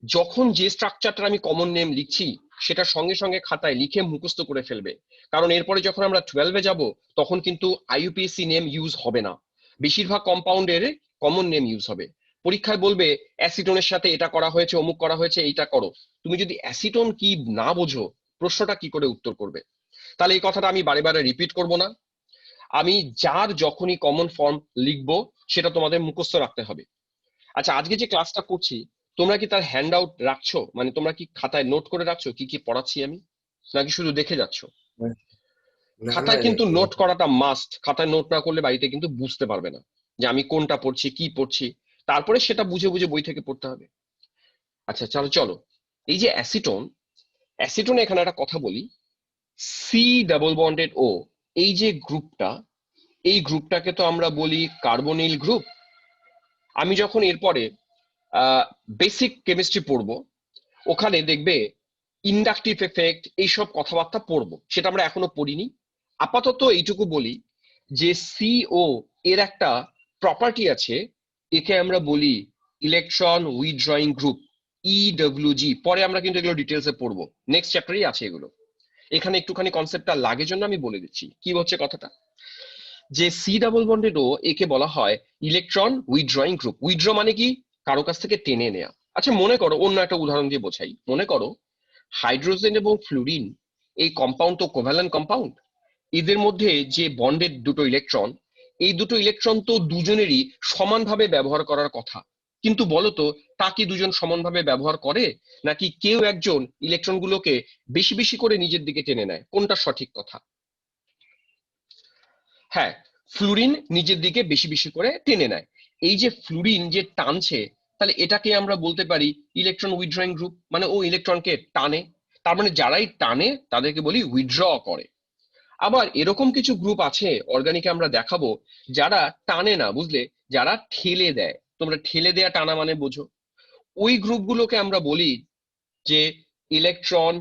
যখন যে স্ট্রাকচারটা আমি কমন নেম লিখছি, সেটা সঙ্গে সঙ্গে খাতায় লিখে মুখস্থ করে ফেলবে, কারণ এরপরে যখন আমরা 12-এ যাব, তখন কিন্তু IUPAC নেম ইউজ হবে না, বেশিরভাগ কম্পাউন্ডের কমন নেম ইউজ হবে। পরীক্ষায় বলবে অ্যাসিটোনের সাথে এটা করা হয়েছে, অমুক করা হয়েছে, এইটা করো। তুমি যদি অ্যাসিটোন কি না বোঝো, প্রশ্নটা কি করে উত্তর করবে? তাহলে এই কথাটা আমি বারে বারে রিপিট করব না। আমি যার যখনই কমন ফর্ম লিখবো, সেটা তোমাদের মুখস্থ রাখতে হবে। আচ্ছা, আজকে যে ক্লাসটা করছি, তোমরা কি তার হ্যান্ড আউট রাখছো? মানে তোমরা কি খাতায় নোট করে রাখছো কি কি পড়াচ্ছি আমি, নাকি শুধু দেখে যাচ্ছ? খাতায় কিন্তু নোট করাটা মাস্ট। খাতায় নোট না করলে বাড়িতে কিন্তু বুঝতে পারবে না যে আমি কোনটা পড়ছি, কি পড়ছি। তারপরে সেটা বুঝে বুঝে বই থেকে পড়তে হবে। আচ্ছা চলো চলো, এই যে অ্যাসিটোন, অ্যাসিটোন এখানে একটা কথা বলি, সি ডাবল বন্ডেড ও, এই যে গ্রুপটা, এই গ্রুপটাকে তো আমরা বলি কার্বনিল গ্রুপ। আমি যখন এরপরে বেসিক কেমিস্ট্রি পড়বো, ওখানে দেখবে ইন্ডাকটিভ এফেক্ট, এইসব কথাবার্তা পড়বো, সেটা আমরা এখনো পড়িনি। আপাতত এইটুকু বলি যে CO এর একটা প্রপার্টি আছে, একে আমরা বলি ইলেকট্রন উইথড্রয়িং গ্রুপ, EWG। পরে আমরা কিন্তু এগুলো ডিটেলসে পড়বো, নেক্সট চ্যাপ্টারেই আছে এগুলো। এখানে একটুখানি কনসেপ্টটা লাগে জন্য আমি বলে দিচ্ছি কি হচ্ছে কথাটা, যে সি ডাবল বন্ডেড ও, একে বলা হয় ইলেকট্রন উইথড্রয়িং গ্রুপ। উইথড্র মানে কি? কারো কাছ থেকে টেনে নেয়া। আচ্ছা মনে করো, অন্য একটা উদাহরণ দিয়ে বোঝাই। মনে করো হাইড্রোজেন এবং ফ্লুরিন, এই কম্পাউন্ড তো কোভ্যালেন্ট কম্পাউন্ড, এদের মধ্যে যে বন্ডেড দুটো ইলেকট্রন, এই দুটো ইলেকট্রন তো দুজনেরই সমানভাবে ব্যবহার করার কথা। কিন্তু বলতো তা কি দুজন সমানভাবে ব্যবহার করে, নাকি কেউ একজন ইলেকট্রনগুলোকে বেশি বেশি করে নিজের দিকে টেনে নেয়? কোনটা সঠিক কথা? হ্যাঁ, ফ্লুরিন নিজের দিকে বেশি বেশি করে টেনে নেয়। এই যে ফ্লুরিন যে টানছে, তাহলে এটাকে আমরা বলতে পারি ইলেকট্রন উইথড্রয়িং গ্রুপ, মানে ও ইলেকট্রনকে টানে। তার মানে যারাই টানে তাদেরকে বলি উইথড্র করে। আবার এরকম কিছু গ্রুপ আছে অর্গানিকে আমরা দেখাবো যারা টানে না, বুঝলে, যারা ঠেলে দেয়। তোমরা ঠেলে দেয়া টানা মানে বোঝো। ওই গ্রুপগুলোকে আমরা বলি যে ইলেকট্রন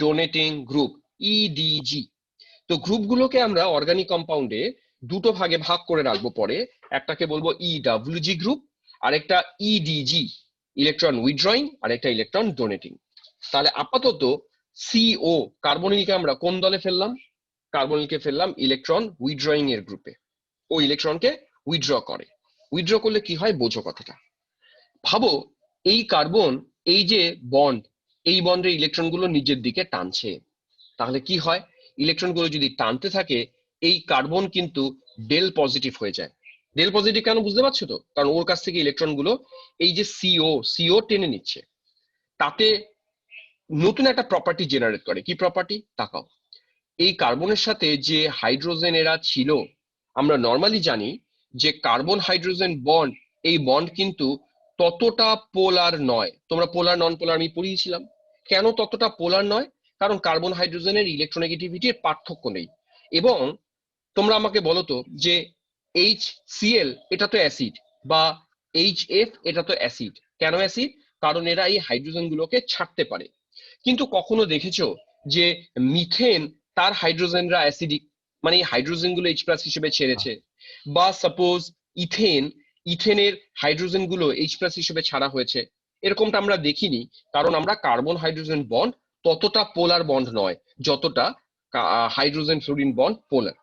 ডোনেটিং গ্রুপ, ইডিজি। তো গ্রুপগুলোকে আমরা অর্গানিক কম্পাউন্ডে দুটো ভাগে ভাগ করে রাখবো পরে। একটাকে বলবো ইডব্লিউজি গ্রুপ, আর একটা ইডিজি, ইলেকট্রন উইথড্রয়িং, আর একটা ইলেকট্রন ডোনেটিং। তাহলে আপাতত সিও কার্বনিলকে আমরা কোন দলে ফেললাম? কার্বনিলকে ফেললাম ইলেকট্রন উইথড্রয়িং এর গ্রুপে। ও ইলেকট্রনকে উইথড্র করে। উইথড্র করলে কি হয় বোঝো কথাটা। ভাবো এই কার্বন, এই যে বন্ড, এই বন্ডের ইলেকট্রনগুলো নিজের দিকে টানছে। তাহলে কি হয়, ইলেকট্রনগুলো যদি টানতে থাকে, এই কার্বন কিন্তু ডেল পজিটিভ হয়ে যায়। ডেল পজিটিভ কেন বুঝতে পারছো তো? কারণ ওর কাছ থেকে ইলেকট্রনগুলো এই যে সিও টেনে নিচ্ছে। তাতে নতুন একটা প্রপার্টি জেনারেট করে। কি প্রপার্টি তাকাও। এই কার্বনের সাথে যে হাইড্রোজেন এরা ছিল, আমরা নর্মালি জানি যে কার্বন হাইড্রোজেন বন্ড, এই বন্ড কিন্তু ততটা পোলার নয়। তোমরা পোলার নন পোলার আমি পড়িয়েছিলাম। কেন ততটা পোলার নয়? কারণ কার্বন হাইড্রোজেনের ইলেকট্রোনেগেটিভিটির পার্থক্য নেই। এবং তোমরা আমাকে বলো তো যে HCl এটা তো অ্যাসিড, বা HF এটা তো অ্যাসিড। কেন অ্যাসিড? কারণ এরা এই হাইড্রোজেন গুলোকে ছাড়তে পারে। কিন্তু কখনো দেখেছো যে মিথেন, তার হাইড্রোজেনরা অ্যাসিডিক, মানে এই হাইড্রোজেন গুলো H+ হিসেবে ছেড়েছে? বা সাপোজ ইথেনের হাইড্রোজেন গুলো H+ হিসেবে ছাড়া হয়েছে? এরকমটা আমরা দেখিনি, কারণ আমরা কার্বন হাইড্রোজেন বন্ড ততটা পোলার বন্ড নয় যতটা হাইড্রোজেন ফ্লুরিন বন্ড পোলার।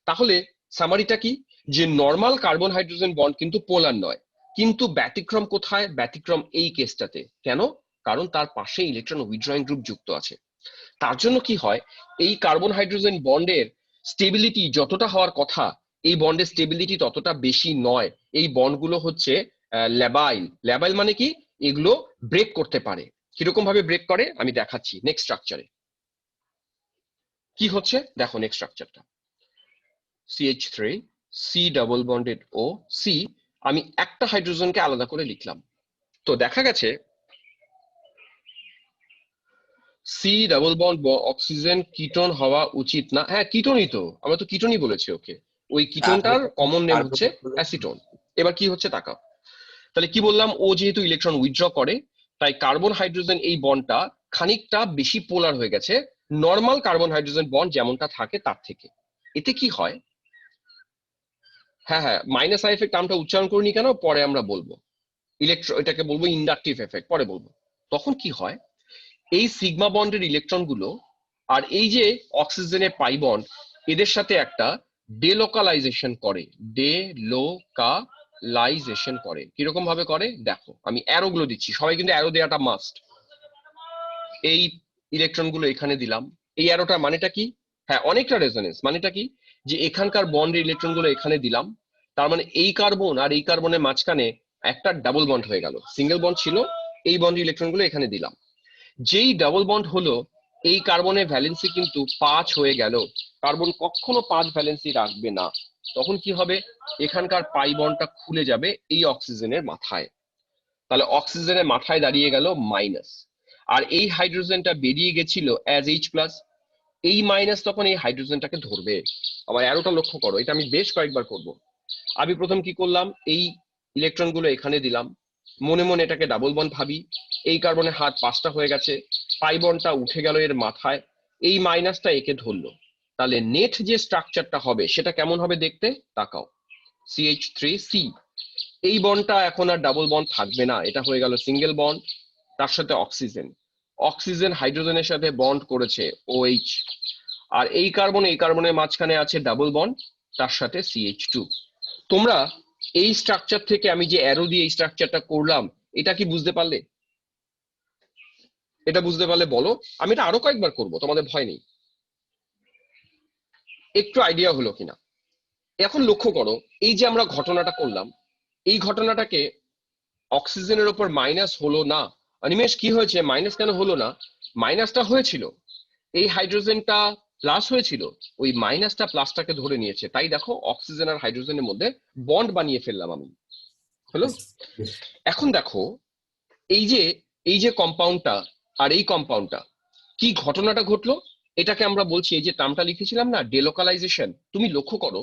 তাহলে সামারিটা কি, যে নর্মাল কার্বন হাইড্রোজেন বন্ড কিন্তু পোলার নয়। কিন্তু ব্যতিক্রম কোথায়? ব্যতিক্রম এই কেসটাতে। কেন? কারণ তার পাশে ইলেকট্রন উইথড্রয়িং গ্রুপ যুক্ত আছে। তার জন্য কি হয়, এই কার্বন হাইড্রোজেন বন্ডের স্টেবিলিটি যতটা হওয়ার কথা, এই বন্ডের স্টেবিলিটি ততটা বেশি নয়। এই বন্ডগুলো হচ্ছে ল্যাবাইল। ল্যাবাইল মানে কি? এগুলো ব্রেক করতে পারে। কিরকম ভাবে ব্রেক করে আমি দেখাচ্ছি নেক্সট স্ট্রাকচারে। কি হচ্ছে দেখো নেক্সট স্ট্রাকচারটা। CH3, C double bonded O, C। আমি একটা হাইড্রোজেনকে আলাদা করে লিখলাম। তো দেখা গেছে C double bond oxygen ketone হওয়া উচিত না। হ্যাঁ কিটোনই তো, আমরা তো কিটোনই বলেছি ওকে। ওই কিটোনটার কমন নেম হচ্ছে অ্যাসিটোন। এবার কি হচ্ছে তাকাও। তাহলে কি বললাম, ও যেহেতু ইলেকট্রন উইথড্র করে, তাই কার্বন হাইড্রোজেন এই বন্ডটা খানিকটা বেশি পোলার হয়ে গেছে নর্মাল কার্বন হাইড্রোজেন বন্ড যেমনটা থাকে তার থেকে। এতে কি হয়, হ্যাঁ হ্যাঁ মাইনাস আই এফেক্ট নামটা উচ্চারণ করিনি কেন, পরে আমরা বলবো। এটাকে বলবো ইন্ডাকটিভ এফেক্ট, পরে বলবো। তখন কি হয়, এই সিগমা বন্ডের ইলেকট্রন গুলো আর এই যে অক্সিজেনের পাই বন্ড, এদের সাথে একটা ডেলোকালাইজেশন করে। ডেলোকালাইজেশন করে। কিরকম ভাবে করে দেখো, আমি অ্যারো গুলো দিচ্ছি, সবাই কিন্তু অ্যারো দেওয়াটা মাস্ট। এই ইলেকট্রন গুলো এখানে দিলাম। এই অ্যারোটার মানেটা কি? হ্যাঁ অনেকটা রেজোনেন্স। মানেটা কি, যে এখানকার বন্ডের ইলেকট্রন গুলো এখানে দিলাম, তার মানে এই কার্বন আর এই কার্বনের মাঝখানে একটা ডাবল বন্ড হয়ে গেল। সিঙ্গেল বন্ড ছিল, এই বন্ডের ইলেকট্রন গুলো এখানে দিলাম। যেই ডাবল বন্ড হলো, এই কার্বনের ভ্যালেন্সি কিন্তু 5 হয়ে গেল। কার্বন কখনো 5 ভ্যালেন্সি রাখবে না। তখন কি হবে, এখানকার পাই বন্ডটা খুলে যাবে এই অক্সিজেনের মাথায়। তাহলে অক্সিজেনের মাথায় দাঁড়িয়ে গেল মাইনাস, আর এই হাইড্রোজেনটা বেরিয়ে গেছিল অ্যাজ H+। এই মাইনাস তখন এই হাইড্রোজেনটাকে ধরবে। আবার অ্যারোটা লক্ষ্য করো, এটা আমি বেশ কয়েকবার করব। আমি প্রথম কি করলাম, এই ইলেকট্রন গুলো এখানে দিলাম, মনে মনে এটাকে ডাবল বন্ড ভাবি। এই কার্বনের হাত 5টা হয়ে গেছে, পাই বন্ডটা উঠে গেল এর মাথায়, এই মাইনাসটা একে ধরলো। তাহলে নেট যে স্ট্রাকচারটা হবে সেটা কেমন হবে দেখতে তাকাও। CH3C, এই বন্ডটা এখন আর ডাবল বন্ড থাকবে না, এটা হয়ে গেল সিঙ্গেল বন্ড। তার সাথে অক্সিজেন, অক্সিজেন হাইড্রোজেনের সাথে বন্ড করেছে OH। আর এই কার্বনের মাঝখানে আছে ডাবল বন্ড, তার সাথে CH2। তোমরা এই স্ট্রাকচার থেকে আমি যে অ্যারো দিয়ে এই স্ট্রাকচারটা করলাম, এটা কি বুঝতে পারলে? এটা বুঝতে পারলে বলো, আমি এটা আরো কয়েকবার করব, তোমাদের ভয় নেই। একটু আইডিয়া হলো কিনা এখন লক্ষ্য করো। এই যে আমরা ঘটনাটা করলাম, এই ঘটনাটাকে অক্সিজেনের উপর মাইনাস হলো না। অনিমেষ কি হয়েছে, মাইনাস কেন হলো না? মাইনাসটা হয়েছিল, এই হাইড্রোজেনটা প্লাস হয়েছিল, ওই মাইনাসটা প্লাসটাকে ধরে নিয়েছে, তাই দেখো অক্সিজেন আর হাইড্রোজেনের মধ্যে বন্ড বানিয়ে ফেললাম আমি, হলো। এখন দেখো এই যে কম্পাউন্ডটা আর এই কম্পাউন্ডটা, কি ঘটনাটা ঘটলো, এটাকে আমরা বলছি, এই যে টার্মটা লিখেছিলাম না, ডেলোকালাইজেশন। তুমি লক্ষ্য করো,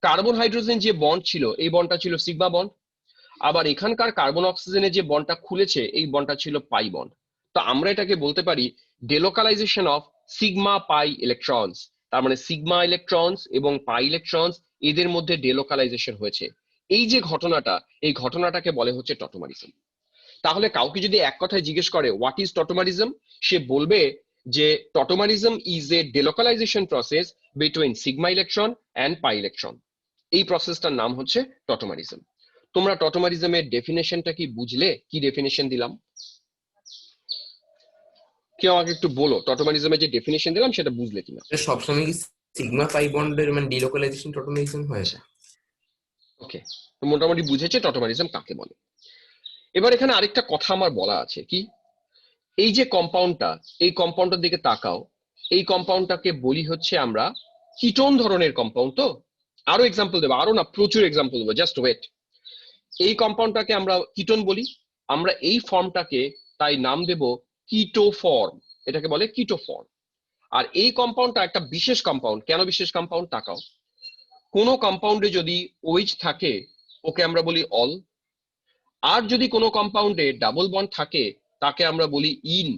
কার্বন হাইড্রোজেন যে বন্ড ছিল, এই বন্ডটা ছিল সিগমা বন্ড, আবার এখানকার কার্বন অক্সিজেনের যে বন্ডটা খুলেছে, এই বন্ডটা ছিল পাই বন্ড। তো আমরা এটাকে বলতে পারি ডেলোকালাইজেশন অফ সিগমা পাই ইলেকট্রনস। তার মানে সিগমা ইলেকট্রনস এবং পাই ইলেকট্রনস, এদের মধ্যে ডেলোকালাইজেশন হয়েছে। এই যে ঘটনাটা, এই ঘটনাটাকে বলে হচ্ছে টটোমারিজম। তাহলে কাউকে যদি এক কথায় জিজ্ঞেস করে হোয়াট ইজ টটোমারিজম, সে বলবে যে tautomerism is a delocalization process between sigma electron and pi electron. এই প্রসেসটার নাম হচ্ছে টটোমারিজম। তোমরা টটোমারিজমের ডেফিনেশনটা কি বুঝলে? কি ডেফিনেশন দিলাম, কেউ আমাকে একটু বলো, টটোমারিজমের যে ডেফিনেশন দিলাম সেটা বুঝলে কিনা?
সবসময় কি সিগমা পাই বন্ডের মানে ডিলোকালাইজেশন টটোমারিজম হয়?
ওকে, তো মোটামুটি বুঝেছে টটোমারিজম কাকে বলে। এবার এখানে আরেকটা কথা আমার বলা আছে, কি, এই যে কম্পাউন্ডটা, এই কম্পাউন্ডের দিকে তাকাও, এই কম্পাউন্ডটাকে বলি হচ্ছে আমরা কিটোন ধরনের কম্পাউন্ড। তো আরো এক্সাম্পল দেবো, আরো না প্রচুর এক্সাম্পল দেবো, জাস্ট ওয়েট। এই কম্পাউন্ডটাকে আমরা কিটোন বলি, আমরা এই ফর্মটাকে তাই নাম দেব কিটো ফর্ম, এটাকে বলে কিটো ফর্ম। আর এই কম্পাউন্ডটা একটা বিশেষ কম্পাউন্ড। কেন বিশেষ কম্পাউন্ড তাকাও, কোনো কম্পাউন্ডে যদি OH থাকে, ওকে আমরা বলি অল। আর যদি কোনো কম্পাউন্ডে ডাবল বন্ড থাকে, তাকে আমরা বলি ইন।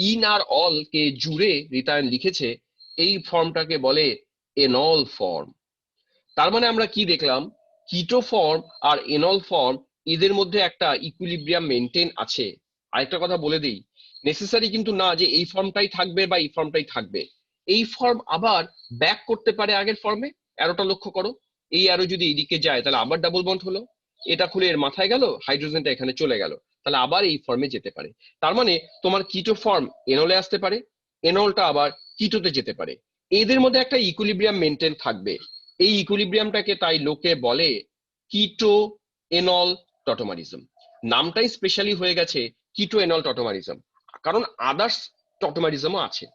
ইন আর অল কে জুড়ে রিতায়ন লিখেছে, এই ফর্মটাকে বলে এনল ফর্ম। তার মানে আমরা কি দেখলাম, কিটো ফর্ম আর এনল ফর্ম, এদের মধ্যে একটা ইকুইলিব্রিয়াম মেনটেন আছে। আরেকটা কথা বলে দিই, নেসেসারি কিন্তু না যে এই ফর্মটাই থাকবে বা এই ফর্মটাই থাকবে। এই ফর্ম আবার ব্যাক করতে পারে আগের ফর্মে। অ্যারোটা লক্ষ্য করো, এই অ্যারো যদি এইদিকে যায় তাহলে আবার ডাবল বন্ড হলো, এটা খুলে এর মাথায় গেল, হাইড্রোজেনটা এখানে চলে গেল, তাহলে আবার এই ফর্মে যেতে পারে। তার মানে তোমার কিটো ফর্ম এনলে আসতে পারে, এনলটা আবার কিটোতে যেতে পারে। এদের মধ্যে একটা ইকুইলিব্রিয়াম মেনটেন থাকবে। এই ইকুইলিব্রিয়ামটাকে তাই লোকে বলে কিটো এনল টটোমারিজম। নামটাই স্পেশালি হয়ে গেছে কিটো এনল টটোমারিজম, কারণ আদার্স টটোমারিজমও আছে।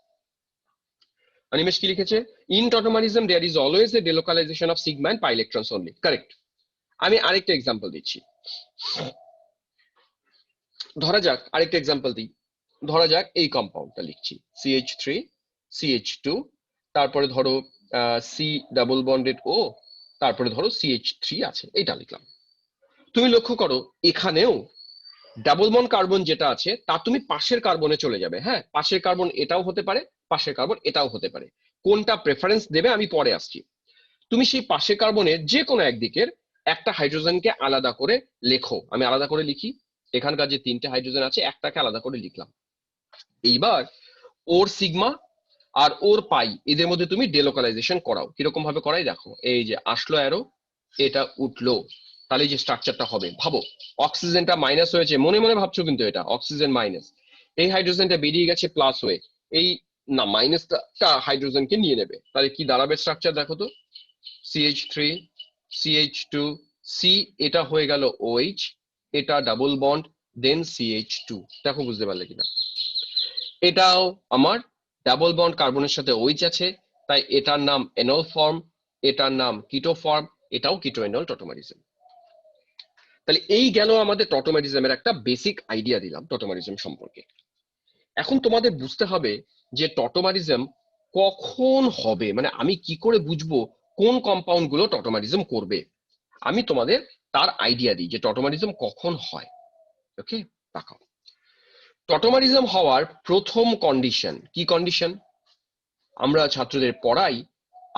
অনিমেষ কি লিখেছে, in tautomerism there is always a delocalization of sigma and pi electrons only. Correct. আমি আরেকটা এক্সাম্পল দিচ্ছি, ধরা যাক আরেকটা এক্সাম্পল দিই, ধরা যাক এই কম্পাউন্ডটা লিখছি CH3 CH2, তারপরে ধরো সি ডাবল বন্ডেড ও, তারপরে ধরো CH3 আছে, এটা লিখলাম। তুমি লক্ষ্য করো এখানেও ডাবল বন্ড কার্বন যেটা আছে, তা তুমি পাশের কার্বনে চলে যাবে। হ্যাঁ, পাশের কার্বন এটাও হতে পারে, পাশের কার্বন এটাও হতে পারে, কোনটা প্রেফারেন্স দেবে আমি পরে আসছি। তুমি সেই পাশের কার্বনের যে কোনো একদিকের একটা হাইড্রোজেনকে আলাদা করে লেখো, আমি আলাদা করে লিখি, এখানকার যে তিনটে হাইড্রোজেন আছে একটাকে আলাদা করে লিখলাম। এইবার ওর সিগমা আর ওর পাই, এদের মধ্যে তুমি ডেলোকালাইজেশন করাও। কিরকম ভাবে করাই দেখো, এই যে আসলো অ্যারো, এটা উঠলো, তাহলে যে স্ট্রাকচারটা হবে, ভাবো অক্সিজেনটা মাইনাস হয়েছে, মনে মনে ভাবছো কিন্তু এটা অক্সিজেন মাইনাস, এই হাইড্রোজেনটা বেরিয়ে গেছে প্লাস হয়ে, এই না মাইনাসটা হাইড্রোজেনকে নিয়ে নেবে, তাহলে কি দাঁড়াবে স্ট্রাকচার দেখো তো, CH3 CH2 C, এটা হয়ে গেল OH, এটা ডাবল বন্ড, দেন CH2। দেখো বুঝতে পারলে কিনা, এটাও আমার ডাবল বন্ড কার্বনের সাথে OH আছে, তাই এটার নাম এনল ফর্ম, এটার নাম কিটো ফর্ম, এটাও কিটো এনল টটোমারিজম। তাহলে এই গেল আমাদের টটোমারিজমের একটা বেসিক আইডিয়া দিলাম টটোমারিজম সম্পর্কে। এখন তোমাদের বুঝতে হবে যে টটোমারিজম কখন হবে, মানে আমি কি করে বুঝবো কোন কম্পাউন্ড গুলো টটোমারিজম করবে। আমি তোমাদের তার আইডিয়া দিই যে টটোমারিজম কখন হয়। ওকে, দেখাও, টটোমারিজম হওয়ার প্রথম কন্ডিশন কি কন্ডিশন, আমরা ছাত্রদের পড়াই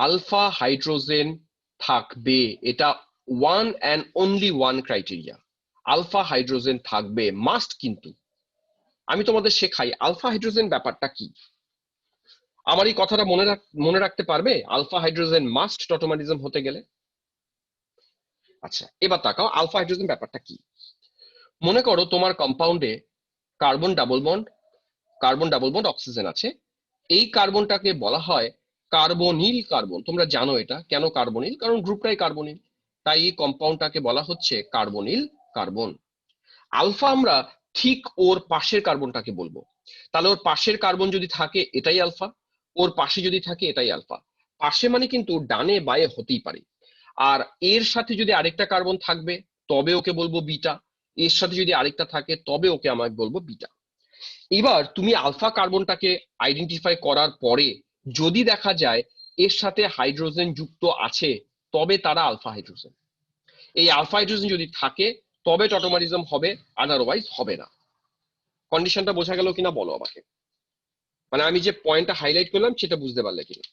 আলফা হাইড্রোজেন থাকবে, এটা one and only one criteria, alpha hydrogen থাকবে মাস্ট। কিন্তু আমি তোমাদের শেখাই আলফা হাইড্রোজেন ব্যাপারটা কি। আমার এই কথাটা মনে রাখতে পারবে, আলফা হাইড্রোজেন মাস্ট টটোমারিজম হতে গেলে? আচ্ছা, এবার তাকাও আলফা হাইড্রোজেন ব্যাপারটা কি। মনে করো তোমার কম্পাউন্ডে কার্বন ডাবল বন্ড অক্সিজেন আছে, এই কার্বনটাকে বলা হয় কার্বনিল কার্বন। তোমরা জানো এটা কেন কার্বনিল, কারণ গ্রুপটাই কার্বনিল, তাই এই কম্পাউন্ডটাকে বলা হচ্ছে কার্বনিল কার্বন। আলফা আমরা ঠিক ওর পাশের কার্বনটাকে বলবো। তাহলে ওর পাশের কার্বন যদি থাকে এটাই আলফা, ওর পাশে যদি থাকে এটাই আলফা। পাশে মানে কিন্তু ডানে বায়ে হতেই পারে। আর এর সাথে যদি আরেকটা কার্বন থাকবে তবে ওকে বলবো বিটা, এর সাথে যদি আরেকটা থাকে তবে ওকে আমাকে বলবো বিটা। এবার তুমি আলফা কার্বনটাকে আইডেন্টিফাই করার পরে যদি দেখা যায় এর সাথে হাইড্রোজেন যুক্ত আছে তবে তারা আলফা হাইড্রোজেন। এই আলফা হাইড্রোজেন যদি থাকে তবে টটোমারিজম হবে, আদারওয়াইজ হবে না। কন্ডিশনটা বোঝা গেল কিনা বলো আমাকে, মানে আমি যে পয়েন্টটা হাইলাইট করলাম সেটা বুঝতে পারলে কিনা।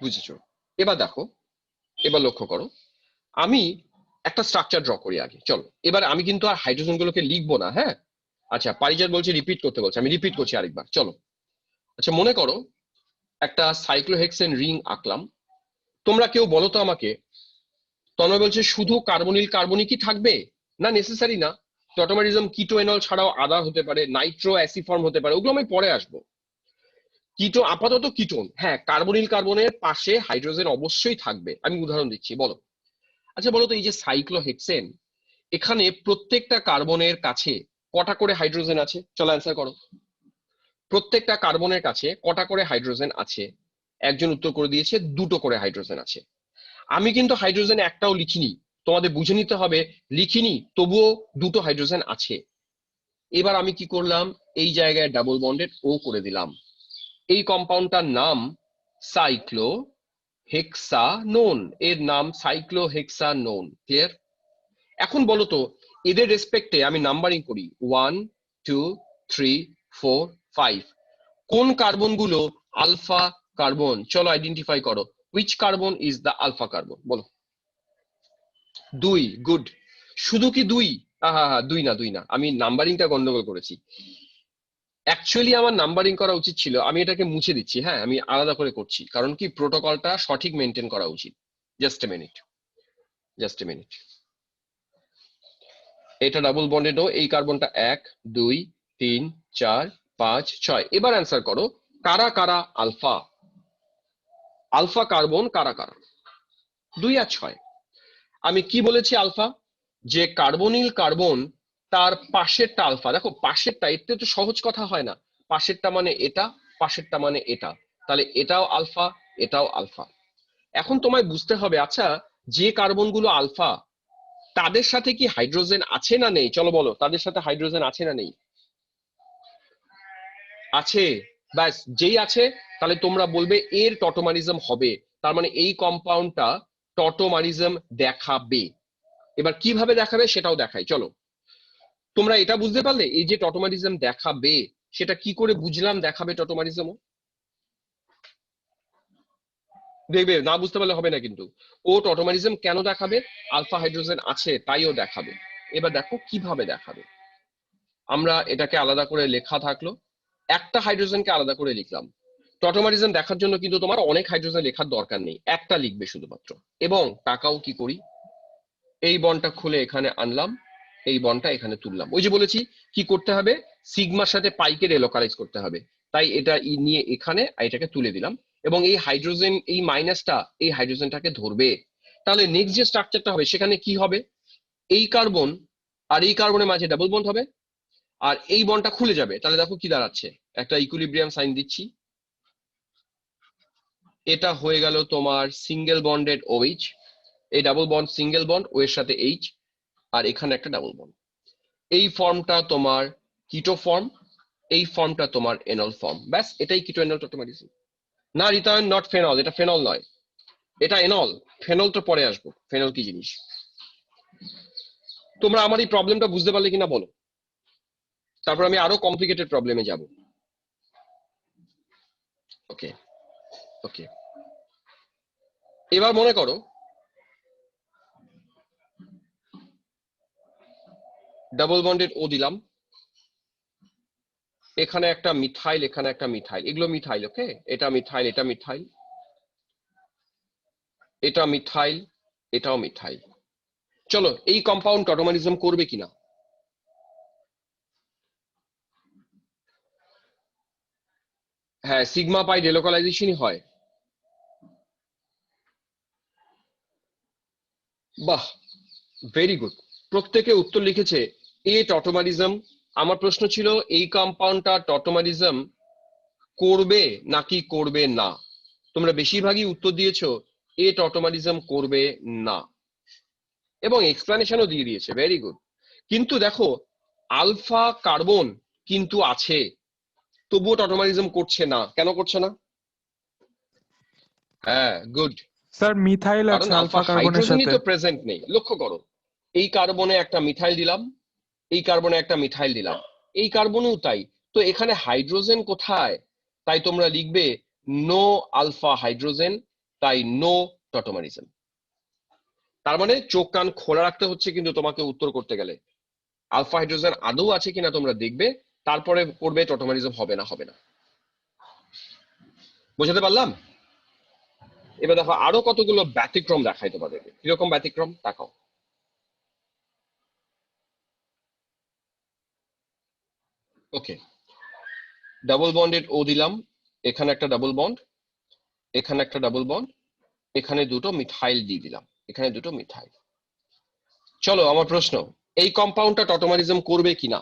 বুঝেছো? এবার দেখো, এবার লক্ষ্য করো, আমি একটা স্ট্রাকচার ড্র করি আগে। চলো এবার আমি কিন্তু আর হাইড্রোজেন গুলোকে লিখবো না, হ্যাঁ। আচ্ছা পারিজাত বলছে রিপিট করতে বলছে, আমি রিপিট করছি আরেকবার, চলো। আচ্ছা মনে করো একটা সাইক্লোহেক্সেন রিং আঁকলাম। তোমরা কেউ বলো তো আমাকে, তন্ময় বলছে শুধু কার্বনিল কার্বনই কি থাকবে? না, নেসেসারি না। টটোমারিজম কিটো এনল ছাড়াও আদার হতে পারে, নাইট্রো অ্যাসিফর্ম হতে পারে, ওগুলো আমি পরে আসবো। কিটো আপাতত কিটোন, হ্যাঁ কার্বনিল কার্বনের পাশে হাইড্রোজেন অবশ্যই থাকবে। আমি উদাহরণ দিচ্ছি, বলো। আচ্ছা বলো তো এই যে সাইক্লোহেক্সেন, এখানে প্রত্যেকটা কার্বনের কাছে কটা করে হাইড্রোজেন আছে? চলো অ্যান্সার করো। প্রত্যেকটা কার্বনের কাছে কটা করে হাইড্রোজেন আছে? একজন উত্তর করে দিয়েছে দুটো করে হাইড্রোজেন আছে। আমি কিন্তু হাইড্রোজেন একটাও লিখিনি, তোমাদের বুঝে নিতে হবে, লিখিনি তবুও দুটো হাইড্রোজেন আছে। এবার আমি কি করলাম, এই জায়গায় ডাবল বন্ডেড ও করে দিলাম। এই কম্পাউন্ডটার নাম সাইক্লো হেক্সানোন, এর নাম সাইক্লোহেক্সানোন। ক্লিয়ার? এখন বলো তো এদের রেসপেক্টে আমি নাম্বারিং করি 1 2 3 4 5, কোন কার্বন গুলো আলফা কার্বন? চলো আইডেন্টিফাই করো, which carbon is the alpha carbon, বলো। 2, গুড। শুধু কি 2? হ্যাঁ হ্যাঁ, 2 না, 2 না, আমি নাম্বারিংটা গন্ডগোল করেছি। অ্যাকচুয়ালি আমার নাম্বারিং করা উচিত ছিল, আমি এটাকে মুছে দিচ্ছি, হ্যাঁ আমি আলাদা করে করছি, কারণ কি প্রোটোকলটা সঠিক মেনটেন করা উচিত। Just a minute, just a minute. এটা ডাবল বন্ডেড ও, এই কার্বনটা 1 2 3 4 5 6। এবার অ্যান্সার করো, কারা কারা আলফা? আলফা কার্বন কারা কারা? 2 আর 6। আমি কি বলেছি আলফা? যে কার্বনিল কার্বন তার পাশেরটা আলফা। দেখো পাশেরটা, এতে তো সহজ কথা হয় না। পাশেরটা মানে এটা, পাশেরটা মানে এটা, তাহলে এটাও আলফা, এটাও আলফা। এখন তোমায় বুঝতে হবে, আচ্ছা যে কার্বন গুলো আলফা তাদের সাথে কি হাইড্রোজেন আছে না নেই? চলো বলো, তাদের সাথে হাইড্রোজেন আছে না নেই? আছে। ব্যাস, যেই আছে তাহলে তোমরা বলবে এর টটোমারিজম হবে, তার মানে এই কম্পাউন্ডটা টটোমারিজম দেখাবে। এবার কিভাবে দেখাবে সেটাও দেখাই, চলো। তোমরা এটা বুঝতে পারলে এই যে টটোমারিজম দেখাবে, সেটা কি করে বুঝলাম দেখাবে টটোমারিজম? দেখবে না বুঝতে পারলে হবে না কিন্তু। ও টটোমারিজম কেন দেখাবে? আলফা হাইড্রোজেন আছে তাই ও দেখাবে। এবার দেখো কিভাবে দেখাবে। আমরা এটাকে আলাদা করে লেখা থাকলো, একটা হাইড্রোজেনকে আলাদা করে লিখলাম। টটোমারিজম দেখার জন্য কিন্তু তোমার অনেক হাইড্রোজেন লেখার দরকার নেই, একটা লিখবে শুধুমাত্র। এবং টাকাও কি করি, এই বন্ডটা খুলে এখানে আনলাম, এই বন্ডটা এখানে তুললাম। ওই যে বলেছি কি করতে হবে, সিগমার সাথে পাইকে রেলোকালাইজ করতে হবে। তাই এটা নিয়ে এখানে এটাকে তুলে দিলাম, এবং এই হাইড্রোজেন, এই মাইনাসটা এই হাইড্রোজেনটাকে ধরবে। তাহলে নেক্সট যে স্ট্রাকচারটা হবে সেখানে কি হবে, এই কার্বন আর এই কার্বনের মাঝে ডাবল বন্ড হবে, আর এই বন্ডটা খুলে যাবে। তাহলে দেখো কি দাঁড়াচ্ছে, একটা ইকুইলিব্রিয়াম সাইন দিচ্ছি, এটা হয়ে গেল তোমার সিঙ্গেল বন্ডেড OH, এই ডাবল বন্ড সিঙ্গেল বন্ড ও এর সাথে H, আর এখানে একটা ডাবল বন্ড। এই ফর্মটা তোমার কিটো ফর্ম, এই ফর্মটা তোমার এনল ফর্ম। ব্যাস, এটাই কিটো এনল টটোমারিজম। না রিটার্ন নট ফেনল, এটা ফেনল নয়, এটা এনল। ফেনল তো পরে আসবো, ফেনল কি জিনিস। তোমরা আমার এই প্রবলেমটা বুঝতে পারলে কিনা বলো, তারপর আমি আরো কমপ্লিকেটেড প্রবলেমে যাব। ওকে, ওকে। এবার মনে করো ডাবল বন্ডেড ও দিলাম, এখানে একটা মিথাইল, এখানে একটা মিথাইল, এগুলো মিথাইল। ওকে, এটা মিথাইল, এটা মিথাইল, এটা মিথাইল, এটাও মিথাইল। চলো এই কম্পাউন্ড টটোমারিজম করবে কিনা। হ্যাঁ, সিগমা পাই ডেলোকালাইজেশনই হয়। বাহ, ভেরি গুড, প্রত্যেকে উত্তর লিখেছে এ টটোমারিজম। আমার প্রশ্ন ছিল এই কম্পাউন্ডটা টটোমারিজম করবে নাকি করবে না। তোমরা বেশিরভাগই উত্তর দিয়েছো এ টটোমারিজম করবে না, এবং এক্সপ্লেনেশনও দিয়ে দিয়েছে, ভেরি গুড। কিন্তু দেখো আলফা কার্বন কিন্তু আছে, তবুও টটোমারিজম করছে না, কেন করছে না? হ্যাঁ, গুড।
স্যার মিথাইল
কারণ
আছে
আলফা
আলফা কার্বনের
হাইড্রোজেনই
সাথে।
তো প্রেজেন্ট নেই। লক্ষ্য করো, এই কার্বনে একটা মিথাইল দিলাম, এই কার্বনে একটা মিথাইল দিলাম, এই কার্বনেও তাই। তো এখানে হাইড্রোজেন কোথায়? তাই তোমরা লিখবে নো আলফা হাইড্রোজেন, তাই নো টটোমারিজম। তার মানে চোখ কান খোলা রাখতে হচ্ছে কিন্তু তোমাকে উত্তর করতে গেলে। আলফা হাইড্রোজেন আদৌ আছে কিনা তোমরা দেখবে, তারপরে করবে টটোমারিজম হবে না হবে না। বোঝাতে পারলাম? এবার দেখো আরো কতগুলো ব্যতিক্রম দেখাই তোমাদেরকে। কিরকম ব্যতিক্রম তাকাও। ওকে, ডাবল বন্ডেড ও দিলাম, এখানে একটা ডাবল বন্ড, এখানে একটা ডাবল বন্ড, এখানে দুটো মিথাইল দিয়ে দিলাম, এখানে দুটো মিথাইল। চলো আমার প্রশ্ন, এই কম্পাউন্ডটা টটোমারিজম করবে কিনা?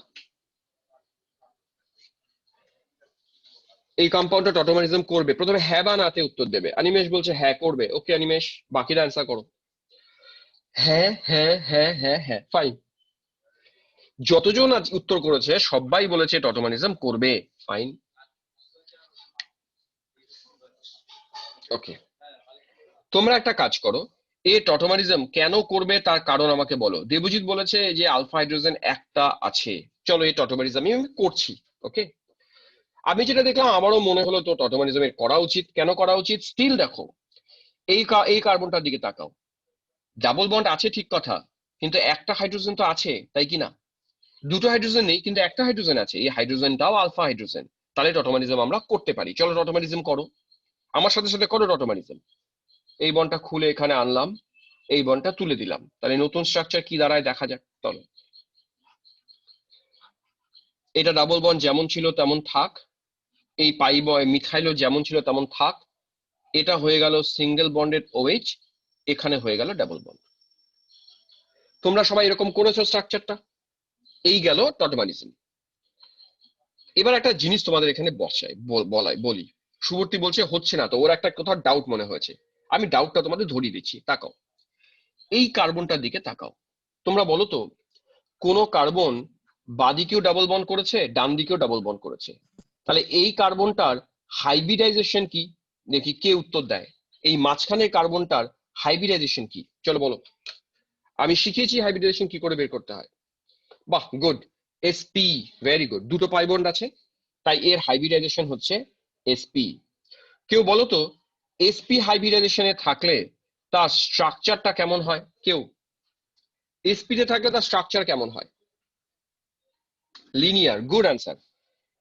এই কম্পাউন্ডটা টটোমারিজম করবে, প্রথমে হ্যাঁ বা নাতে উত্তর দেবে। অনিমেষ বলছে হ্যাঁ করবে। ওকে অনিমেষ, বাকিরা অ্যান্সার করো। হ্যাঁ হ্যাঁ হ্যাঁ হ্যাঁ হ্যাঁ, ফাইন। যতজন আজ উত্তর করেছে সবাই বলেছে টটোমারিজম করবে, ফাইন। ওকে, তোমরা একটা কাজ করো, এ টটোমারিজম কেন করবে তার কারণ আমাকে বলো। দেবজিৎ বলেছে যে আলফা হাইড্রোজেন একটা আছে, চলো এই টটোমারিজম আমি করছি। ওকে, আমি যেটা দেখলাম আমারও মনে হলো তো টটোমারিজমের করা উচিত। কেন করা উচিত? স্টিল দেখো এই কার্বনটার দিকে তাকাও, ডাবল বন্ড আছে ঠিক কথা, কিন্তু একটা হাইড্রোজেন তো আছে, তাই কি না? দুটো হাইড্রোজেন নেই কিন্তু একটা হাইড্রোজেন আছে, এই হাইড্রোজেনটাও আলফা হাইড্রোজেন। তাহলে টটোমারিজম আমরা করতে পারি। চলো টটোমারিজম করো, আমার সাথে সাথে করো টটোমারিজম। এই বন্ডটা খুলে এখানে আনলাম, এই বন্ডটা তুলে দিলাম, তাহলে নতুন স্ট্রাকচার কি দাঁড়ায় দেখা যাক। চলো, এটা ডাবল বন্ড যেমন ছিল তেমন থাক, এই মিথাইলও যেমন ছিল তেমন থাক। এটা হয়ে গেল সিঙ্গেল বন্ডেড ওএইচ, এখানে হয়ে গেল ডাবল বন্ড। তোমরা সবাই এরকম করেছো স্ট্রাকচারটা, এই গেল টটোমারিজম। এবার একটা জিনিস তোমাদের এখানে বলি। সুবর্তী বলছে হচ্ছে না, তো ওর একটা কোথাও ডাউট মনে হয়েছে। আমি ডাউটটা তোমাদের ধরিয়ে দিচ্ছি, তাকাও এই কার্বনটার দিকে তাকাও। তোমরা বলো তো, কোন কার্বন বাদিকেও ডাবল বন্ড করেছে, ডান দিকেও ডাবল বন্ড করেছে, তাহলে এই কার্বনটার হাইব্রিডাইজেশন কি? দেখি কে উত্তর দেয়। এই মাঝখানের কার্বনটার হাইব্রিডাইজেশন কি? চলো বলো। আমি শিখিয়েছি হাইব্রিডাইজেশন কি করে বের করতে হয়। বাহ, গুড। SP, very good. দুটো পাই বন্ড আছে, তাই এর হাইব্রিডাইজেশন হচ্ছে এসপি। কেউ বলো তো, এসপি হাইব্রিডাইজেশনে থাকলে তার স্ট্রাকচারটা কেমন হয়? কেউ? এসপি তে থাকলে তার স্ট্রাকচার কেমন হয়? Linear, good answer.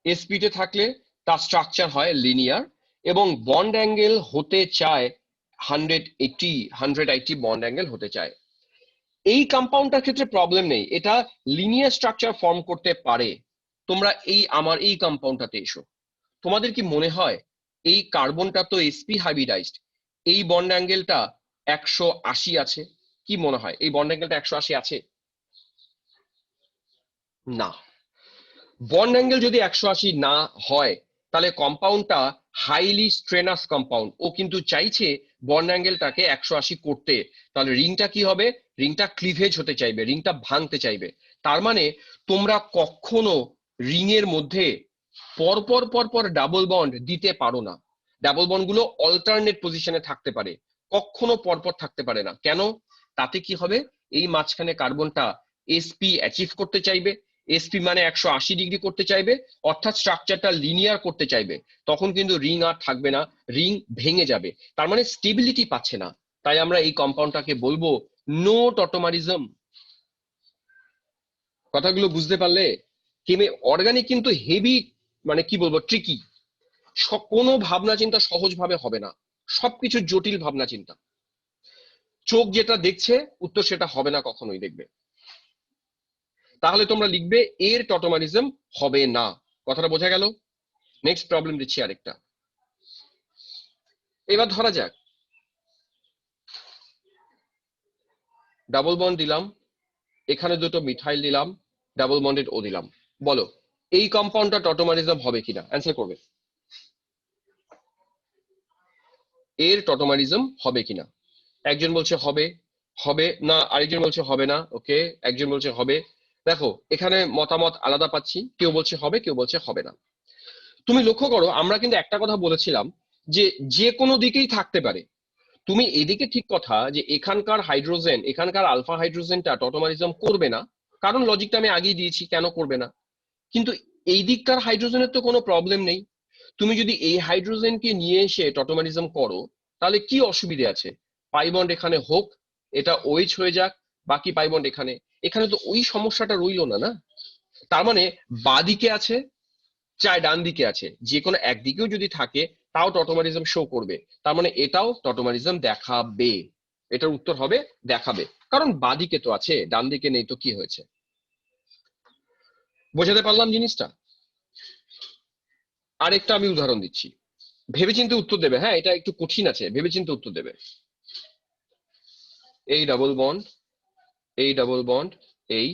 এসপি তে থাকলে তার স্ট্রাকচার হয় লিনিয়ার, এবং বন্ড অ্যাঙ্গেল হতে চায় 180 বন্ড অ্যাঙ্গেল হতে চায়। এই কম্পাউন্ডটার ক্ষেত্রে প্রবলেম নেই, এটা লিনিয়ার স্ট্রাকচার ফর্ম করতে পারে। তোমরা আমার এই কম্পাউন্ডটাতে এসো, তোমাদের কি মনে হয় এই কার্বনটা তো এসপি হাইব্রিডাইজড, এই বন্ড অ্যাঙ্গেলটা 180 আছে? কি মনে হয় এই বন্ড অ্যাঙ্গেলটা 180 আছে? না। বন্ড অ্যাঙ্গেল যদি 180 না হয়, তাহলে কম্পাউন্ডটা হাইলি স্ট্রেনাস কম্পাউন্ড। ও কিন্তু চাইছে বন্ড অ্যাঙ্গেলটাকে 180 করতে, তাহলে রিংটা কি হবে? রিংটা ক্লিভেজ হতে চাইবে, রিংটা ভাঙতে চাইবে। তার মানে তোমরা কখনো রিং এর মধ্যে পরপর পরপর ডাবল বন্ড দিতে পারো না। ডাবল বন্ড গুলো অল্টারনেট পজিশনে থাকতে পারে, কখনো পরপর থাকতে পারে না। কেন? তাতে কি হবে, এই মাঝখানে কার্বনটা এসপি অ্যাচিভ করতে চাইবে, এসপি মানে 180 করতে চাইবে, অর্থাৎ স্ট্রাকচারটা লিনিয়ার করতে চাইবে। তখন কিন্তু রিং আর থাকবে না, রিং ভেঙে যাবে, তার মানে স্টেবিলিটি পাচ্ছে না। তাই আমরা এই কম্পাউন্ডটাকে বলবো নো টটোমারিজম। কথাগুলো বুঝতে পারলে? অর্গানিক কিন্তু হেভি, মানে কি বলবো, ট্রিকি। কোনো ভাবনা চিন্তা সহজ ভাবে হবে না, সবকিছু জটিল ভাবনা চিন্তা। চোখ যেটা দেখছে উত্তর সেটা হবে না কখনোই, দেখবে। তাহলে তোমরা লিখবে এর টটোমারিজম হবে না। কথাটা বোঝা গেল? নেক্সট প্রবলেম দিচ্ছি আরেকটা। এবার ধরা যাক ডাবল বন্ড দিলাম, এখানে দুটো মিথাইল দিলাম, ডাবল বন্ডেড ও দিলাম। বলো এই কম্পাউন্ডটা টটোমারিজম হবে কিনা, অ্যান্সার করবে। এর টটোমারিজম হবে কিনা? একজন বলছে হবে, হবে না, আরেকজন বলছে হবে না। ওকে, একজন বলছে হবে। দেখো এখানে মতামত আলাদা পাচ্ছি, কেউ বলছে হবে, কেউ বলছে হবে না। তুমি লক্ষ্য করো আমরা কিন্তু একটা কথা বলেছিলাম যে যে কোনো দিকেই থাকতে পারে। তুমি এদিকে ঠিক কথা যে এখানকার হাইড্রোজেন, এখানকার আলফা হাইড্রোজেনটা টটোমারিজম করবে না, কারণ লজিকটা আমি আগেই দিয়েছি কেন করবে না। কিন্তু এই দিককার হাইড্রোজেনের তো কোনো প্রবলেম নেই। তুমি যদি এই হাইড্রোজেনকে নিয়ে এসে টটোমারিজম করো তাহলে কি অসুবিধে আছে? পাই বন্ড এখানে হোক, এটা ওএইচ হয়ে যাক, বাকি পাই বন্ড এখানে, এখানে তো ওই সমস্যাটা রইলো না, না? তার মানে বাদিকে আছে চাই ডান দিকে আছে, যে কোনো একদিকেও যদি থাকে তাও টটোমারিজম শো করবে। তার মানে এটাও টটোমারিজম দেখাবে। এটার উত্তর হবে দেখাবে, কারণ বাদিকে তো আছে, ডান দিকে নেই তো কি হয়েছে? বোঝাতে পারলাম জিনিসটা? আরেকটা আমি উদাহরণ দিচ্ছি, ভেবেচিন্তে উত্তর দেবে। হ্যাঁ, এটা একটু কঠিন আছে, ভেবেচিন্তে উত্তর দেবে। এই ডাবল বন্ড, এই ডাবল বন্ড, এই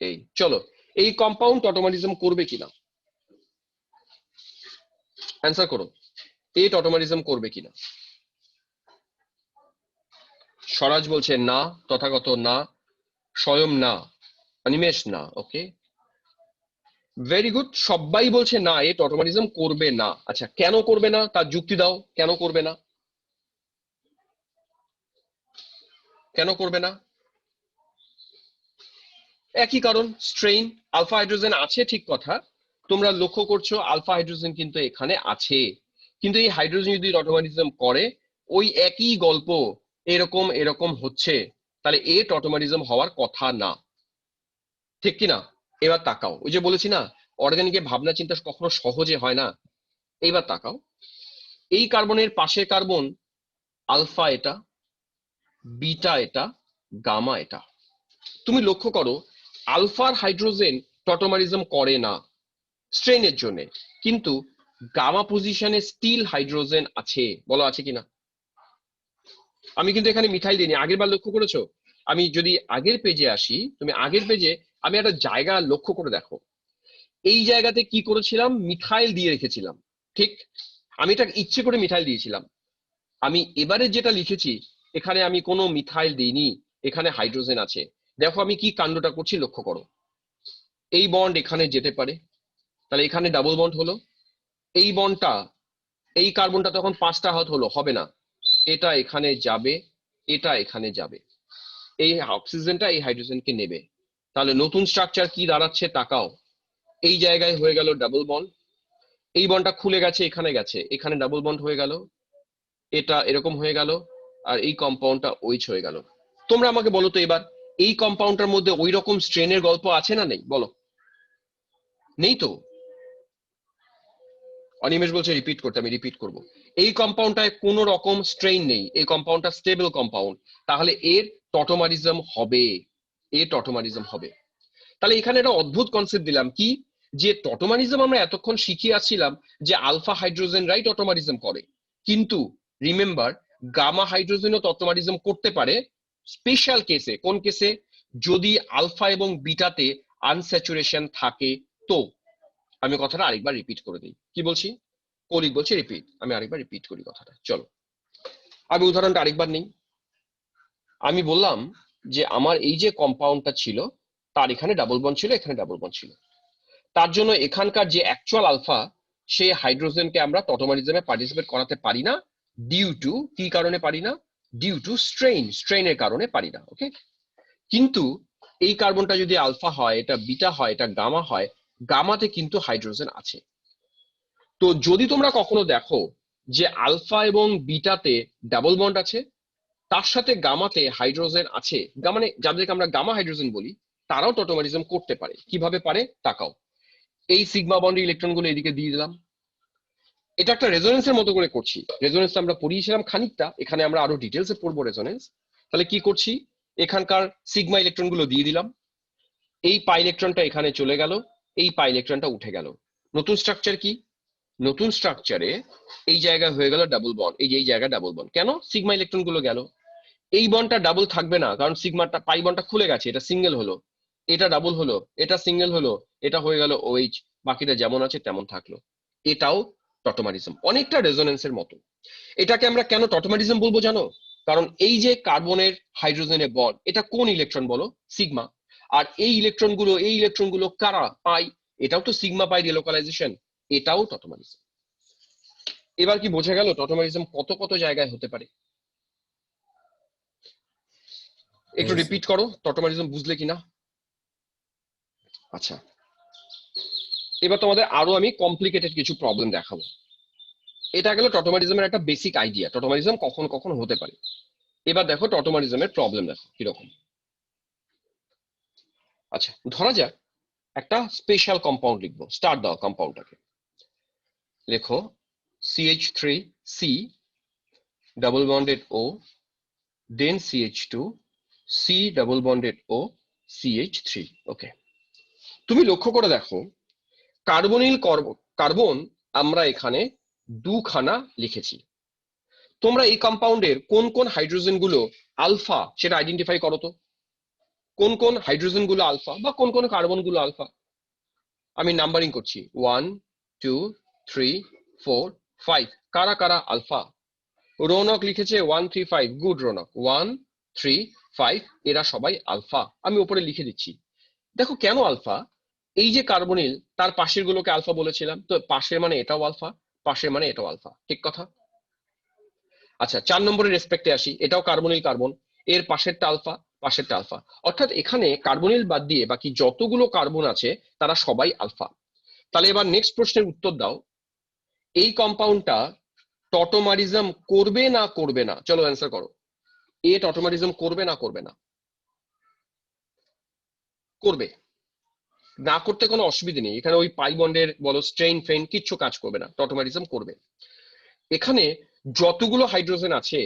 এই চলো, এই কম্পাউন্ড টটোমারিজম করবে কিনা অ্যান্সার করো। এই টটোমারিজম করবে কিনা? স্বরাজ বলছে না, তথাগত না, স্বয়ং না, অনিমেষ না। ওকে, ভেরি গুড, সবাই বলছে না এ টটোমারিজম করবে না। আচ্ছা কেন করবে না তার যুক্তি দাও, কেন করবে না, কেন করবে না? একই কারণ, স্ট্রেইন। আলফা হাইড্রোজেন আছে ঠিক কথা, তোমরা লক্ষ্য করছো আলফা হাইড্রোজেন কিন্তু এখানে আছে, কিন্তু এই হাইড্রোজেন যদি টটোমারিজম করে ওই একই গল্প, এরকম এরকম হচ্ছে, তাহলে এ টটোমারিজম হওয়ার কথা না, ঠিক কি না? এবার তাকাও, ওই যে বলেছি না অর্গানিকে ভাবনা চিন্তা কখনো সহজে হয় না। এইবার তাকাও, এই কার্বনের পাশের কার্বন আলফা এটা, বিটা এটা, গামা এটা। তুমি লক্ষ্য করো আলফার হাইড্রোজেন টটোমারিজম করে না স্ট্রেনের জন্য, কিন্তু গামা পজিশনে স্টিল হাইড্রোজেন আছে। বলো আছে কিনা? আমি কিন্তু এখানে মিথাইল দিইনি, আগের বার লক্ষ্য করেছো? আমি যদি আগের পেজে আসি, তুমি আগের পেজে আমি একটা জায়গা লক্ষ্য করে দেখো, এই জায়গাতে কি করেছিলাম, মিথাইল দিয়ে রেখেছিলাম, ঠিক? আমি এটা ইচ্ছে করে মিথাইল দিয়েছিলাম। আমি এবারে যেটা লিখেছি এখানে আমি কোনো মিথাইল দিইনি, এখানে হাইড্রোজেন আছে। দেখো আমি কি কাণ্ডটা করছি লক্ষ্য করো, এই বন্ড এখানে যেতে পারে, তাহলে এখানে ডাবল বন্ড হলো। এই বন্ডটা, এই কার্বনটা তখন 5টা হাত হলো, হবে না, এটা এখানে যাবে, এটা এখানে যাবে, এই অক্সিজেনটা এই হাইড্রোজেনকে নেবে। তাহলে নতুন স্ট্রাকচার কি দাঁড়াচ্ছে তাকাও, এই জায়গায় হয়ে গেল ডাবল বন্ড, এই বন্ডটা খুলে গেছে এখানে গেছে, এখানে ডাবল বন্ড হয়ে গেল, এটা এরকম হয়ে গেল, আর এই কম্পাউন্ডটা ওইচ হয়ে গেল। তোমরা আমাকে বলো তো এবার, এই কম্পাউন্ডটার মধ্যে ওই রকম স্ট্রেনের গল্প আছে না নেই? বলো, নেই তো? অনিমেষ বলছে রিপিট করতে, আমি রিপিট করব। এই কম্পাউন্ডটায় কোনো রকম স্ট্রেইন নেই, এই কম্পাউন্ডটা স্টেবল কম্পাউন্ড, তাহলে এর টটোমারিজম হবে, এর টটোমারিজম হবে। তাহলে এখানে একটা অদ্ভুত কনসেপ্ট দিলাম কি, যে টটোমারিজম আমরা এতক্ষণ শিখিয়ে আসছিলাম যে আলফা হাইড্রোজেনরাই টটোমারিজম করে, কিন্তু রিমেম্বার গামা হাইড্রোজেনও টটোমারিজম করতে পারে স্পেশাল কেসে। কোন কেসে? যদি আলফা এবং বিটাতে আনস্যাচুরেশন থাকে। তো আমি কথাটা আরেকবার রিপিট করে দিই, কি বলছি? কৌলিক বলছি রিপিট, আমি আরেকবার রিপিট করি কথাটা, চলো আমি উদাহরণটা আরেকবার নিই। আমি বললাম যে আমার এই যে কম্পাউন্ডটা ছিল তার এখানে ডাবল বন্ড ছিল, এখানে ডাবল বন্ড ছিল, তার জন্য এখানকার যে অ্যাকচুয়াল আলফা সেই হাইড্রোজেনকে আমরা টটোমারিজমে পার্টিসিপেট করাতে পারি না, ডিউ টু, কি কারণে পারি না? ডিউ টু স্ট্রেইন, স্ট্রেইনের কারণে পারি না। ওকে, কিন্তু এই কার্বনটা যদি আলফা হয়, এটা বিটা হয়, এটা গামা হয়, গামাতে কিন্তু হাইড্রোজেন আছে। তো যদি তোমরা কখনো দেখো যে আলফা এবং বিটাতে ডাবল বন্ড আছে, তার সাথে গামাতে হাইড্রোজেন আছে, মানে যাদেরকে আমরা গামা হাইড্রোজেন বলি, তারাও টটোমারিজম করতে পারে। কিভাবে পারে তাকাও, এই সিগমা বন্ডের ইলেকট্রন গুলো এদিকে দিয়ে দিলাম, এটা একটা রেজোনেন্সের মতো করে করছি। রেজোনেন্স আমরা পড়িয়েছিলাম খানিকটা, এখানে আমরা আরো ডিটেলসে পড়বো রেজোনেন্স। তাহলে কি করছি, এখানকার সিগমা ইলেকট্রন গুলো দিয়ে দিলাম, এই পাই ইলেকট্রনটা এখানে চলে গেল, এই পাই ইলেকট্রনটা উঠে গেল। নতুন স্ট্রাকচার কি? নতুন স্ট্রাকচারে এই জায়গায় হয়ে গেল ডাবল বন্ড, এই যে এই জায়গায় ডাবল বন্ড, কেন? সিগমা ইলেকট্রন গুলো গেল। এই বন্ডটা ডাবল থাকবে না, কারণ সিগমাটা পাই বন্ডটা খুলে গেছে, এটা সিঙ্গেল হলো। এটা ডাবল হলো, এটা সিঙ্গেল হলো, এটা হয়ে গেল OH, বাকিটা যেমন আছে তেমন থাকলো। এটাও টটোমারিজম, অনেকটা রেজোনেন্সের মতো। এটাকে আমরা কেন টটোমারিজম বলবো জানো? কারণ এই যে কার্বনের হাইড্রোজেনের বন্ড, এটা কোন ইলেকট্রন বলো? সিগমা। আর এই ইলেকট্রনগুলো কারা? পাই। এটাও তো সিগমা পাই রিলোকালাইজেশন, এটাও টটোমারিজম। এবার কি বোঝা গেল টটোমারিজম কত কত জায়গায় হতে পারে? একটু
হ্যাঁ স্যার।
রিপিট করো টটোমারিজম বুঝলে কিনা। আচ্ছা, এবার তোমাদের আরো আমি কমপ্লিকেটেড কিছু প্রবলেম দেখাবো। এটা গেল টটোমারিজমের একটা বেসিক আইডিয়া, টটোমারিজম কখন কখন হতে পারে। এবার দেখো টটোমারিজমের প্রবলেম দেখো কিরকম। আচ্ছা, ধরা যাক একটা স্পেশাল কম্পাউন্ড লিখবো, স্টার্ট দাও কম্পাউন্ডটাকে। লেখো CH3C ডাবল বন্ডেড O, দেন CH2 C double bonded O, CH3। ওকে, তুমি লক্ষ্য করে দেখো কার্বনিল কার্বন আমরা এখানে দুখানা লিখেছি। তোমরা এই কম্পাউন্ডের কোন কোন হাইড্রোজেন গুলো আলফা সেটা আইডেন্টিফাই করো তো। কোন কোন হাইড্রোজেন গুলো আলফা বা কোন কোন কার্বন গুলো আলফা? আমি নাম্বারিং করছি, 1 2 3 4 5। কারা কারা আলফা? রৌনক লিখেছে 1 3 5, গুড রৌনক, 1 3 5 এরা সবাই আলফা। আমি উপরে লিখে দিচ্ছি। দেখো কেন আলফা? এই যে কার্বনিল তার পাশের গুলোকে আলফা বলেছিলাম, তো পাশের মানে এটাও আলফা, পাশের মানে এটাও আলফা, ঠিক কথা। আচ্ছা, 4 নম্বরের রেসপেক্টে আসি, এটাও কার্বনিল কার্বন, এর পাশেরটা আলফা, পাশেরটা আলফা। অর্থাৎ এখানে কার্বনিল বাদ দিয়ে বাকি যতগুলো কার্বন আছে তারা সবাই আলফা। তাহলে এবার নেক্সট প্রশ্নের উত্তর দাও, এই কম্পাউন্ডটা টটোমারিজম করবে না করবে না? চলো অ্যান্সার করো। এ টটোমারিজম করবে না করবে না? করবে। না করতে কোনো অসুবিধা নেই, এখানে ওই পাই বন্ডের বলো স্ট্রেইন ফ্রেন কিচ্ছু কাজ করবে না, টটোমারিজম করবে। এখানে যতগুলো হাইড্রোজেন আছে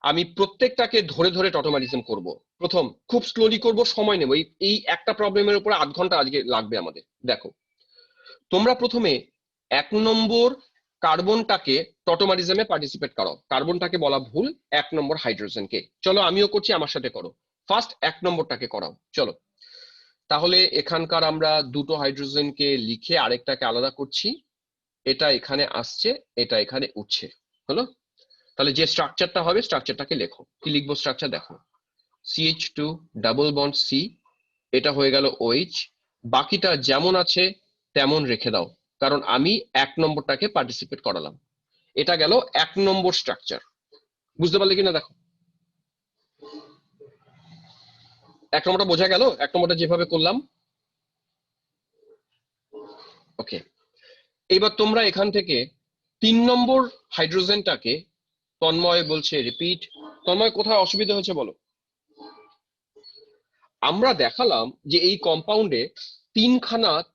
আমি প্রত্যেকটাকে ধরে ধরে টটোমারিজম করব। প্রথম খুব স্লোলি করব, সময় নেব, এই একটা প্রবলেমের উপরে 8 ঘন্টা আজকে লাগবে আমাদের। দেখো, তোমরা প্রথমে 1 নম্বর কার্বনটাকে টটোমারিজমে পার্টিসিপেট করাও। কার্বনটাকে বলা ভুল, 1 নম্বর হাইড্রোজেনকে। চলো আমিও করছি, আমার সাথে করো। ফার্স্ট 1 নম্বরটাকে করাও, চলো। তাহলে এখানকার আমরা দুটো হাইড্রোজেনকে লিখে আরেকটাকে আলাদা করছি, এটা এখানে আসছে, এটা এখানে উঠছে, হলো। তাহলে যে স্ট্রাকচারটা হবে স্ট্রাকচারটাকে লেখো। কি লিখবো স্ট্রাকচার দেখো, CH2 ডাবল বন্ড C, এটা হয়ে গেল OH, বাকিটা যেমন আছে তেমন রেখে দাও, কারণ আমি 1 নম্বরটাকে পার্টিসিপেট করালাম। এটা গেল 1 নম্বর স্ট্রাকচার। বুঝতে পারলে কিনা দেখো, 1 নম্বরটা বোঝা গেল, 1 নম্বরটা যেভাবে করলাম। ওকে, এবার তোমরা এখান থেকে 3 নম্বর হাইড্রোজেনটাকে, তন্ময় বলছে রিপিট। তন্ময় কোথায় অসুবিধা হয়েছে বলো? আমরা দেখালাম যে এই কম্পাউন্ডে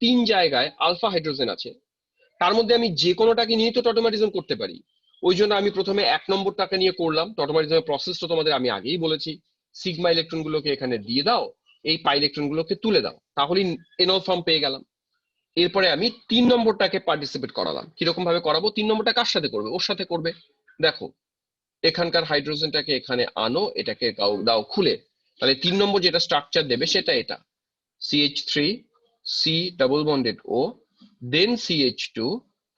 3 জায়গায় আলফা হাইড্রোজেন আছে, তার মধ্যে আমি যে কোনোটাকে নিয়ে তো টটোমারিজম করতে পারি। ওই জন্য আমি প্রথমে 1 নম্বরটাকে নিয়ে করলাম। টটোমারিজমের প্রসেসটা তোমাদের আমি আগেই বলেছি, সিগমা ইলেকট্রন গুলোকে এখানে দিয়ে দাও, এই পাই ইলেকট্রন গুলোকে তুলে দাও, তাহলেই এনল ফর্ম পেয়ে গেলাম। এরপরে আমি 3 নম্বরটাকে পার্টিসিপেট করালাম। কিরকম ভাবে করাবো? 3 নম্বরটা কার সাথে করবে? ওর সাথে করবে। দেখো, এখানকার হাইড্রোজেনটাকে এখানে আনো, এটাকে দাও খুলে। তাহলে 3 নম্বর যেটা স্ট্রাকচার দেবে সেটা এটা, CH3 C double bonded O, দেন CH2,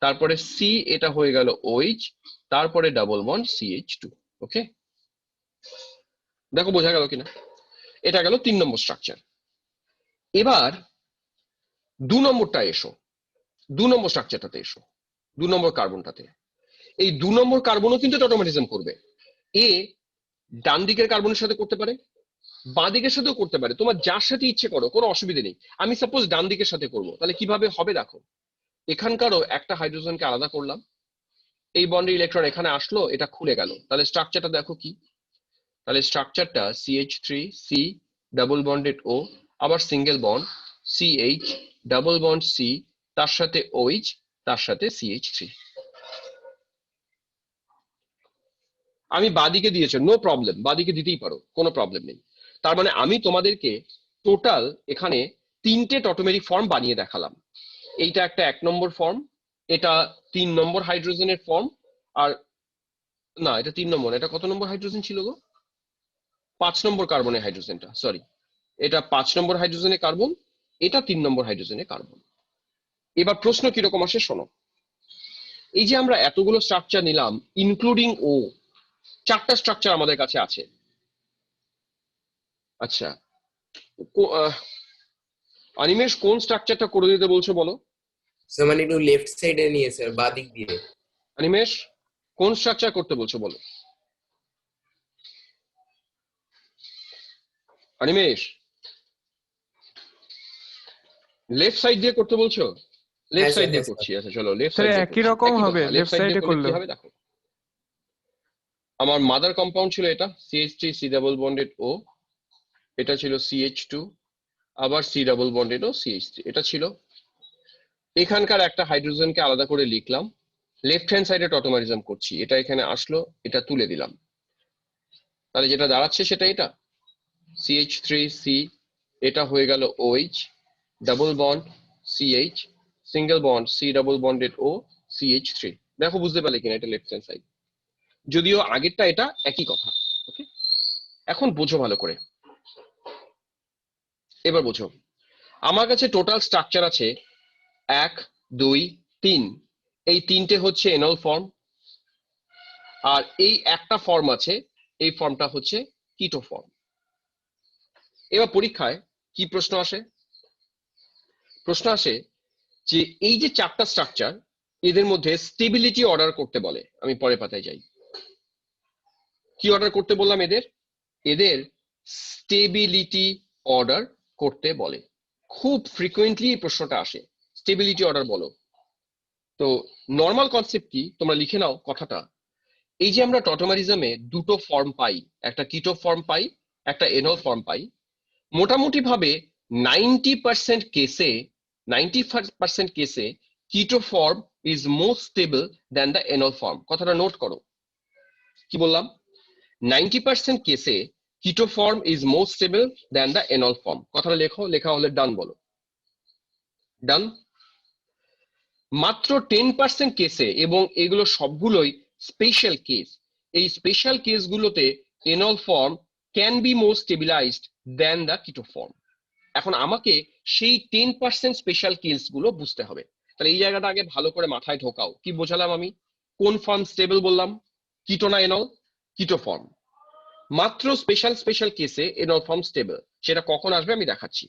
তারপরে C, এটা হয়ে গেল OH, তারপরে ডাবল বন্ড CH2। ওকে, দেখো বোঝা গেল কিনা? এটা গেল 3 নম্বর স্ট্রাকচার। এবার 2 নম্বরটা এসো, 2 নম্বর স্ট্রাকচারটাতে এসো, 2 নম্বর কার্বনটাতে। এই 2 নম্বর কার্বনও কিন্তু টটোমারিজম করবে। এ ডান দিকের কার্বনের সাথে করতে পারে, বাঁ দিকের সাথেও করতে পারে, তোমার যার সাথে ইচ্ছে করো, কোনো অসুবিধা নেই। আমি সাপোজ ডান দিকের সাথে করব, তাহলে কিভাবে হবে দেখো। এখানকারও একটা হাইড্রোজেনকে আলাদা করলাম, এই বন্ডের ইলেকট্রন এখানে আসলো, এটা খুলে গেল। তাহলে স্ট্রাকচারটা দেখো কি, তাহলে স্ট্রাকচারটা CH3C ডাবল বন্ডেড O, আবার single bond CH double bond C, তার সাথে OH, তার সাথে CH3। আমি বাদিকে দিয়েছি, নো প্রবলেম, বাদিকে দিতেই পারো, কোনো প্রবলেম নেই। তার মানে আমি তোমাদেরকে টোটাল এখানে 3টে টটোমেরিক ফর্ম বানিয়ে দেখালাম। এইটা একটা 1 নম্বর ফর্ম, এটা 3 নম্বর হাইড্রোজেনের ফর্ম, আর না এটা 3 নম্বর, এটা কত নম্বর হাইড্রোজেন ছিল গো? 5 নম্বর কার্বনের হাইড্রোজেনটা, সরি, এটা 5 নম্বর হাইড্রোজেনে কার্বন, এটা 3 নম্বর হাইড্রোজেনে কার্বন। এবার প্রশ্ন কিরকম আসে শোনো। এই যে আমরা এতগুলো স্ট্রাকচার নিলাম ইনক্লুডিং ও, 4টা স্ট্রাকচার আমাদের কাছে আছে। আচ্ছা, অনিমেষ কোন স্ট্রাকচারটা করে দিতে বলছো বলো?
স্যার মানে একটু লেফট সাইডে নিয়ে স্যার, বাঁ দিক দিয়ে।
অনিমেষ কোন স্ট্রাকচার করতে বলছো বলো? অনিমেষ লেফট সাইড দিয়ে করতে বলছো? লেফট
হ্যাঁ
সাইড
স্যার,
দিয়ে
হ্যাঁ স্যার।
করছি। আচ্ছা চলো লেফট
স্যার
সাইড দিয়ে
একই
করছি।
রকম
একই
হবে,
কথা, লেফট
লেফট
সাইড
সাইডে
দিয়ে করলে কি
করলেও।
হবে দেখো। আমার মাদার কম্পাউন্ড ছিল এটা CH3 C double bonded O, এটা ছিল CH2, আবার C double bonded O CH3, এটা ছিল। এখানকার একটা হাইড্রোজেনকে আলাদা করে লিখলাম, লেফট হ্যান্ড সাইডে টটোমারিজম করছি, এটা এখানে আসলো, এটা তুলে দিলাম। তাহলে যেটা দাঁড়াচ্ছে সেটা এটা CH3C, এটা হয়ে গেল OH, double bond CH, single bond C double bonded O CH3। দেখো বুঝতে পারলে কিনা এটা লেফট হ্যান্ড সাইড, যদিও আগেরটা এটা একই কথা। ওকে, এখন বোঝো ভালো করে। এবার বোঝো, আমার কাছে টোটাল স্ট্রাকচার আছে 1 2 3, এই তিনটে হচ্ছে এনল ফর্ম, আর এই একটা ফর্ম আছে, এই ফর্মটা হচ্ছে কিটো ফর্ম। এবার পরীক্ষায় কি প্রশ্ন আসে? প্রশ্ন আসে যে এই যে 4টা স্ট্রাকচার, এদের মধ্যে স্টেবিলিটি অর্ডার করতে বলে। আমি পরের পাতায় যাই। কি অর্ডার করতে বললাম? এদের এদের স্টেবিলিটি অর্ডার করতে বলে। খুব ফ্রিকোয়েন্টলি এই প্রশ্নটা আসে, স্টেবিলিটি অর্ডার বলো। তো নর্মাল কনসেপ্ট কি তোমরা লিখে নাও কথাটা। এই যে আমরা টটোমারিজমে দুটো ফর্ম পাই, একটা কিটো ফর্ম পাই, একটা এনল ফর্ম পাই, মোটামুটি ভাবে 90% কেসে 90% কেসে keto form is more stable than the enol form. কথাটা নোট করো, কি বললাম? 90% কেসে keto form is more stable than the enol form. কথাটা লেখো, লেখা হলে ডান বলো। ডান। মাত্র 10% কেসে, এবং এগুলো সবগুলোই স্পেশাল কেস, এই স্পেশাল কেসগুলোতে enol form can be more stabilized than the keto form. এখন আমাকে সেই 10% স্পেশাল কেস গুলো বুঝতে হবে। তাহলে এই জায়গাটা আগে ভালো করে মাথায় ঢোকাও। কি বোঝালাম আমি? কোন ফর্ম স্টেবল বললাম? কিটো না এনল? কিটো ফর্ম। মাত্র স্পেশাল কেসে এনল ফর্ম স্টেবল, সেটা কখন আসবে আমি দেখাচ্ছি।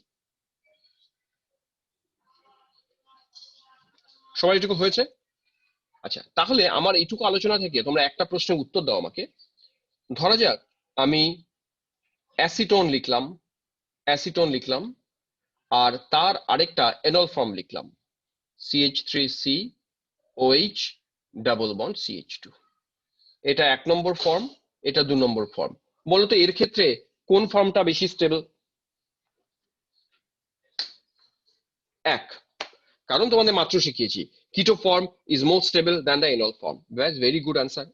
সবাই এটুকু হয়েছে? আচ্ছা, তাহলে আমার এইটুকু আলোচনা থেকে তোমরা একটা প্রশ্নের উত্তর দাও আমাকে। ধরা যাক আমি অ্যাসিটোন লিখলাম, আর তার আরেকটা এনল ফর্ম লিখলাম CH3C OH double bond CH2। এটা 1 নম্বর ফর্ম, এটা 2 নম্বর ফর্ম। বলতো এর ক্ষেত্রে কোন ফর্মটা বেশি স্টেবল? 1, কারণ তোমাদের মাত্র শিখিয়েছি keto form is more stable than the enol form. That's very good answer.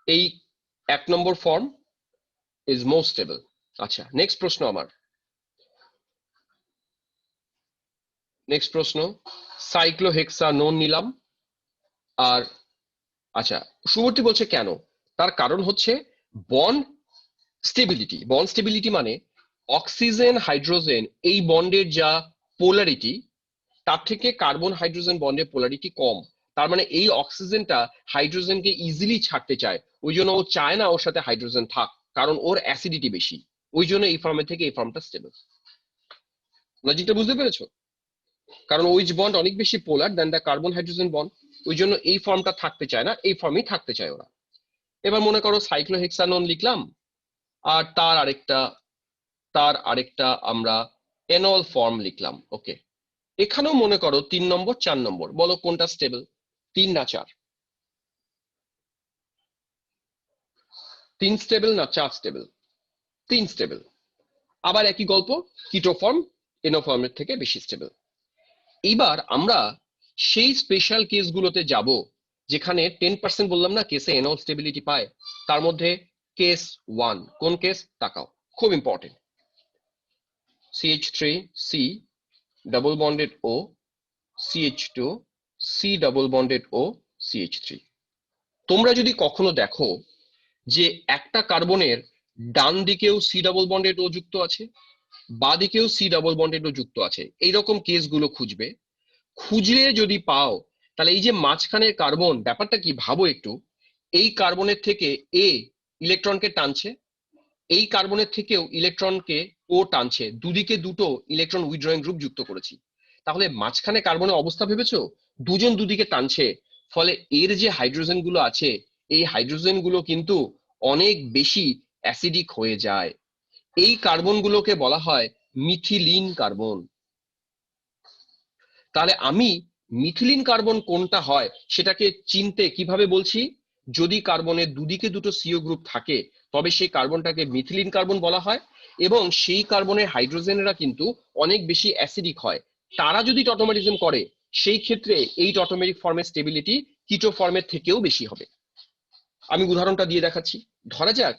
এই 1 number form is more stable. আচ্ছা, নেক্সট প্রশ্ন আমার। নেক্সট প্রশ্ন, সাইক্লোহেক্সানোন নিলাম। আর আচ্ছা, সুবর্তী বলছে কেন? তার কারণ হচ্ছে বন্ড স্টেবিলিটি। বন্ড স্টেবিলিটি মানে অক্সিজেন হাইড্রোজেন এই বন্ডের যা পোলারিটি, তার থেকে কার্বন হাইড্রোজেন বন্ডের পোলারিটি কম। তার মানে এই অক্সিজেনটা হাইড্রোজেনকে ইজিলি ছাড়তে চায়, ওই জন্য ও চায় না ওর সাথে হাইড্রোজেন থাক, কারণ ওর অ্যাসিডিটি বেশি। ওই জন্য এই ফর্মের থেকে এই ফর্মটা স্টেবল। লজিকটা বুঝতে পেরেছো? কারণ ওইচ বন্ড অনেক বেশি পোলার দেন দ্য কার্বন হাইড্রোজেন বন্ড, ওই জন্য এই ফর্মটা থাকতে চায় না, এই ফর্মেই থাকতে চায় ওরা। এবার মনে করো সাইক্লোহেক্সানোন লিখলাম, আর তার আরেকটা আমরা এনল ফর্ম লিখলাম। ওকে, এখানেও মনে করো 3 নম্বর 4 নম্বর, বলো কোনটা স্টেবল? 3 না 4? 3 স্টেবল না 4 স্টেবল? 3 স্টেবল। আবার একই গল্প, কিটো ফর্ম এনো ফর্মের থেকে বেশি স্টেবল। এইবার আমরা সেই স্পেশাল কেসগুলোতে যাব যেখানে 10% বললাম না কেসে এনল স্টেবিলিটি পায়। তার মধ্যে কেস 1, কোন কেস তাকাও, খুব important. CH3C double bonded O CH2 C double bonded O CH3। তোমরা যদি কখনো দেখো যে একটা কার্বনের ডান দিকেও C ডাবল বন্ডেড O যুক্ত আছে, বাদিকেও সি ডাবল বন্ডেডও যুক্ত আছে, এইরকম কেসগুলো খুঁজবে। খুঁজলে যদি পাও, তাহলে এই যে মাঝখানের কার্বন, ব্যাপারটা কি ভাবো একটু। এই কার্বনের থেকে এ ইলেকট্রনকে টানছে, এই কার্বনের থেকেও ইলেকট্রনকে ও টানছে, দুদিকে দুটো ইলেকট্রন উইথড্রয়িং গ্রুপ যুক্ত করেছি। তাহলে মাঝখানে কার্বনের অবস্থা ভেবেছো, দুজন দুদিকে টানছে, ফলে এর যে হাইড্রোজেন গুলো আছে, এই হাইড্রোজেন গুলো কিন্তু অনেক বেশি অ্যাসিডিক হয়ে যায়। এই কার্বন গুলোকে বলা হয় মিথিলিন কার্বন। তাহলে আমি মিথিলিন কার্বন কোনটা হয় সেটাকে চিনতে কিভাবে বলছি, যদি কার্বনের দুদিকে দুটো সিও গ্রুপ থাকে তবে সেই কার্বনটাকে মিথিলিন কার্বন বলা হয়, এবং সেই কার্বনের হাইড্রোজেনেরা কিন্তু অনেক বেশি অ্যাসিডিক হয়। তারা যদি টটোমেরিজম করে সেই ক্ষেত্রে এই টটোমেরিক ফর্মের স্টেবিলিটি কিটো ফর্মের থেকেও বেশি হবে। আমি উদাহরণটা দিয়ে দেখাচ্ছি। ধরা যাক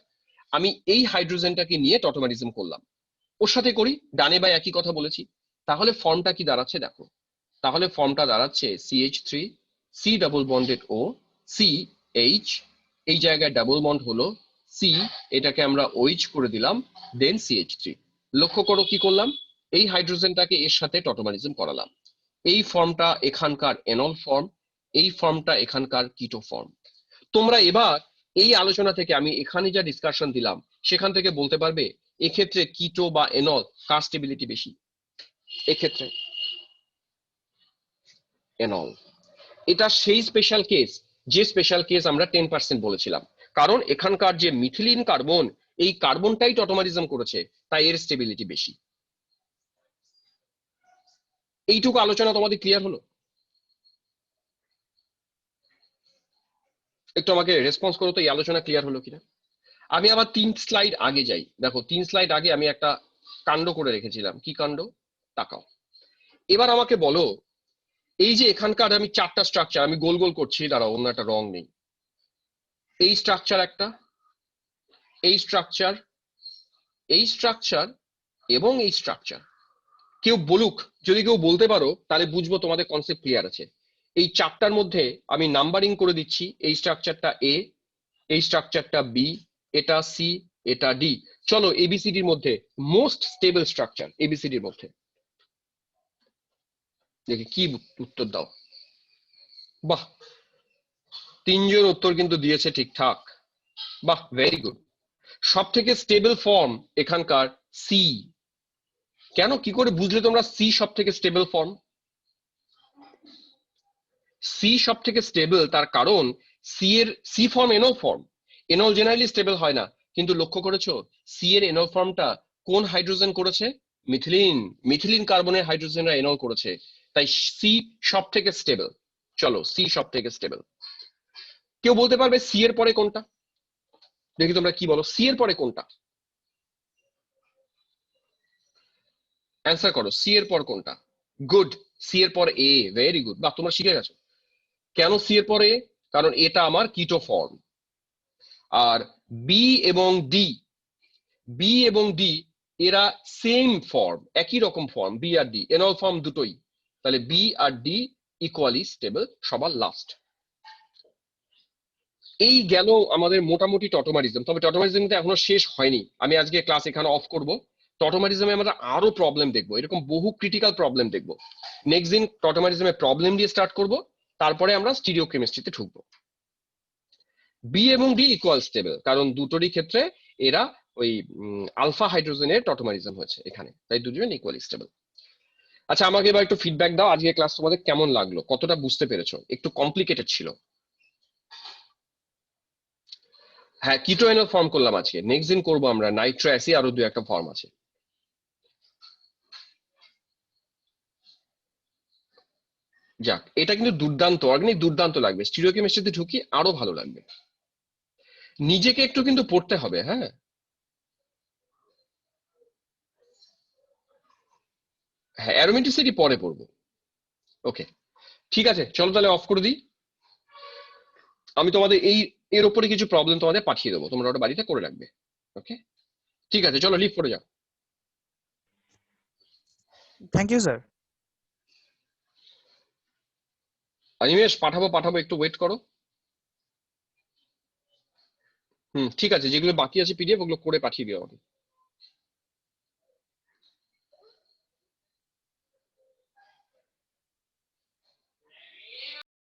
আমি এই হাইড্রোজেনটাকে নিয়ে টটোমেরিজম করলাম, ওর সাথে করি ডানে বাই একই কথা বলেছি, তাহলে ফর্মটা কি দাঁড়াচ্ছে দেখো। তাহলে ফর্মটা দাঁড়াচ্ছে CH3 সি ডাবল বন্ডেড ও CH, এই জায়গায় ডাবল বন্ড হলো সি, এটাকে আমরা OH করে দিলাম, দেন CH3। লক্ষ্য করো কি করলাম, এই হাইড্রোজেনটাকে এর সাথে টটোমারিজম করালাম। এই ফর্মটা এখানকার এনল ফর্ম, এই ফর্মটা এখানকার কিটো ফর্ম। তোমরা এবার এই আলোচনা থেকে আমি এখানে যা ডিসকাশন দিলাম সেখান থেকে বলতে পারবে এক্ষেত্রে কিটো বা এনল কার স্টেবিলিটি বেশি। এক্ষেত্রে এনল। এটা সেই স্পেশাল কেস, যে স্পেশাল কেস আমরা 10% বলেছিলাম, কারণ এখানকার যে মিথিলিন কার্বন, এই কার্বনটাই টটোমারিজম করেছে, তাই এর স্টেবিলিটি বেশি। এইটুকু আলোচনা তোমাদের ক্লিয়ার হলো? একটু আমাকে রেসপন্স করো তো, এই আলোচনা ক্লিয়ার হলো কিনা। আমি আবার 3 স্লাইড আগে যাই। দেখো 3 স্লাইড আগে আমি একটা কাণ্ড করে রেখেছিলাম। কি কাণ্ড? তাকাও। এবার আমাকে বলো, এই যে এখানকার আমি 4টা স্ট্রাকচার আমি গোল গোল করছি, দাঁড়াও অন্য একটা রং নেই। এই স্ট্রাকচার একটা, এই স্ট্রাকচার, এই স্ট্রাকচার এবং এই স্ট্রাকচার। কেউ বলুক, যদি কেউ বলতে পারো তাহলে বুঝবো তোমাদের কনসেপ্ট ক্লিয়ার আছে। এই 4টার মধ্যে আমি নাম্বারিং করে দিচ্ছি, এই স্ট্রাকচারটা এ, এই স্ট্রাকচারটা বি, এটা সি, এটা ডি। চলো এবিসিডির মধ্যে মোস্ট স্টেবল স্ট্রাকচার এবিসিডির মধ্যে দেখি কি উত্তর দাও। বাহ, 3জন উত্তর কিন্তু দিয়েছে ঠিকঠাক। বাহ, ভেরি গুড। সব থেকে স্টেবল ফর্ম এখানকার সি। কেন, কি করে বুঝলে তোমরা সি সব থেকে স্টেবল ফর্ম? সি সব থেকে স্টেবল তার কারণ সি এর C form enol form, enol generally stable হয় না, কিন্তু লক্ষ্য করেছো সি এর এনল ফর্মটা কোন হাইড্রোজেন করেছে? মিথিলিন। মিথিলিন কার্বনের হাইড্রোজেনরা এনল করেছে, তাই সি সব থেকে স্টেবল। চলো সি সব থেকে স্টেবল। কেউ বলতে পারবে সি এর পরে কোনটা? দেখি তোমরা কি বলো, সি এর পরে কোনটা? অ্যান্সার করো, সি এর পর কোনটা? গুড, সি এর পর এ। ভেরি গুড, বাহ তোমরা শিখে গেছো। কেন সি এর পরে? কারণ এটা আমার কিটো ফর্ম। আর বি এবং ডি, বি এবং ডি এরা সেম ফর্ম, একই রকম ফর্ম, বি আর ডি এনল ফর্ম দুটোই, তাহলে বি আর ডি ইকুয়ালি স্টেবল সবার লাস্ট। এই গেল আমাদের মোটামুটি টটোমারিজম। তবে টটোমারিজম কিন্তু এখনো শেষ হয়নি, আমি আজকে ক্লাস এখানে অফ করব। টটোমারিজমে আমরা আরো প্রবলেম দেখবো, এরকম বহু ক্রিটিক্যাল প্রবলেম দেখবো। নেক্সট দিন টটোমারিজমে প্রবলেম দিয়ে স্টার্ট করব, তারপরে আমরা স্টিরিওকেমিস্ট্রিতে ঢুকবো। বি এবং ডি ইকুয়াল স্টেবল, কারণ দুটোরই ক্ষেত্রে এরা ওই আলফা হাইড্রোজেনের টটোমারিজম হয়েছে এখানে, তাই দুজন ইকুয়ালি স্টেবল। আচ্ছা, আমাকে এবার একটু ফিডব্যাক দাও, আজকে ক্লাস তোমাদের কেমন লাগলো, কতটা বুঝতে পেরেছো? একটু কমপ্লিকেটেড ছিল। হ্যাঁ, কিটো এনল ফর্ম করলাম আজকে, নেক্সট দিন করবো আমরা নাইট্রো অ্যাসিড, আরো 2-1টা ফর্ম আছে। যাক, এটা কিন্তু দুর্দান্ত, অর্গানিক দুর্দান্ত লাগবে। স্টিরিওকেমিস্ট্রিতে ঢুকি আরো ভালো লাগবে। নিজেকে একটু কিন্তু পড়তে হবে, হ্যাঁ। হ্যাঁ, অ্যারোমেটিসিটি পরে পড়বো। ওকে, ঠিক আছে, চলো তাহলে অফ করে দিই। আমি তোমাদের এই এর উপরে কিছু প্রবলেম তোমাদের পাঠিয়ে দেবো, তোমরা ওটা বাড়িতে করে রাখবে। ওকে, ঠিক আছে, চলো লিভ করে যাও।
Thank you sir.
অনিমেষ, পাঠাবো পাঠাবো, একটু ওয়েট করো। ঠিক আছে, যেগুলো বাকি আছে পিডিএফ ওগুলো করে পাঠিয়ে দিও আমাকে।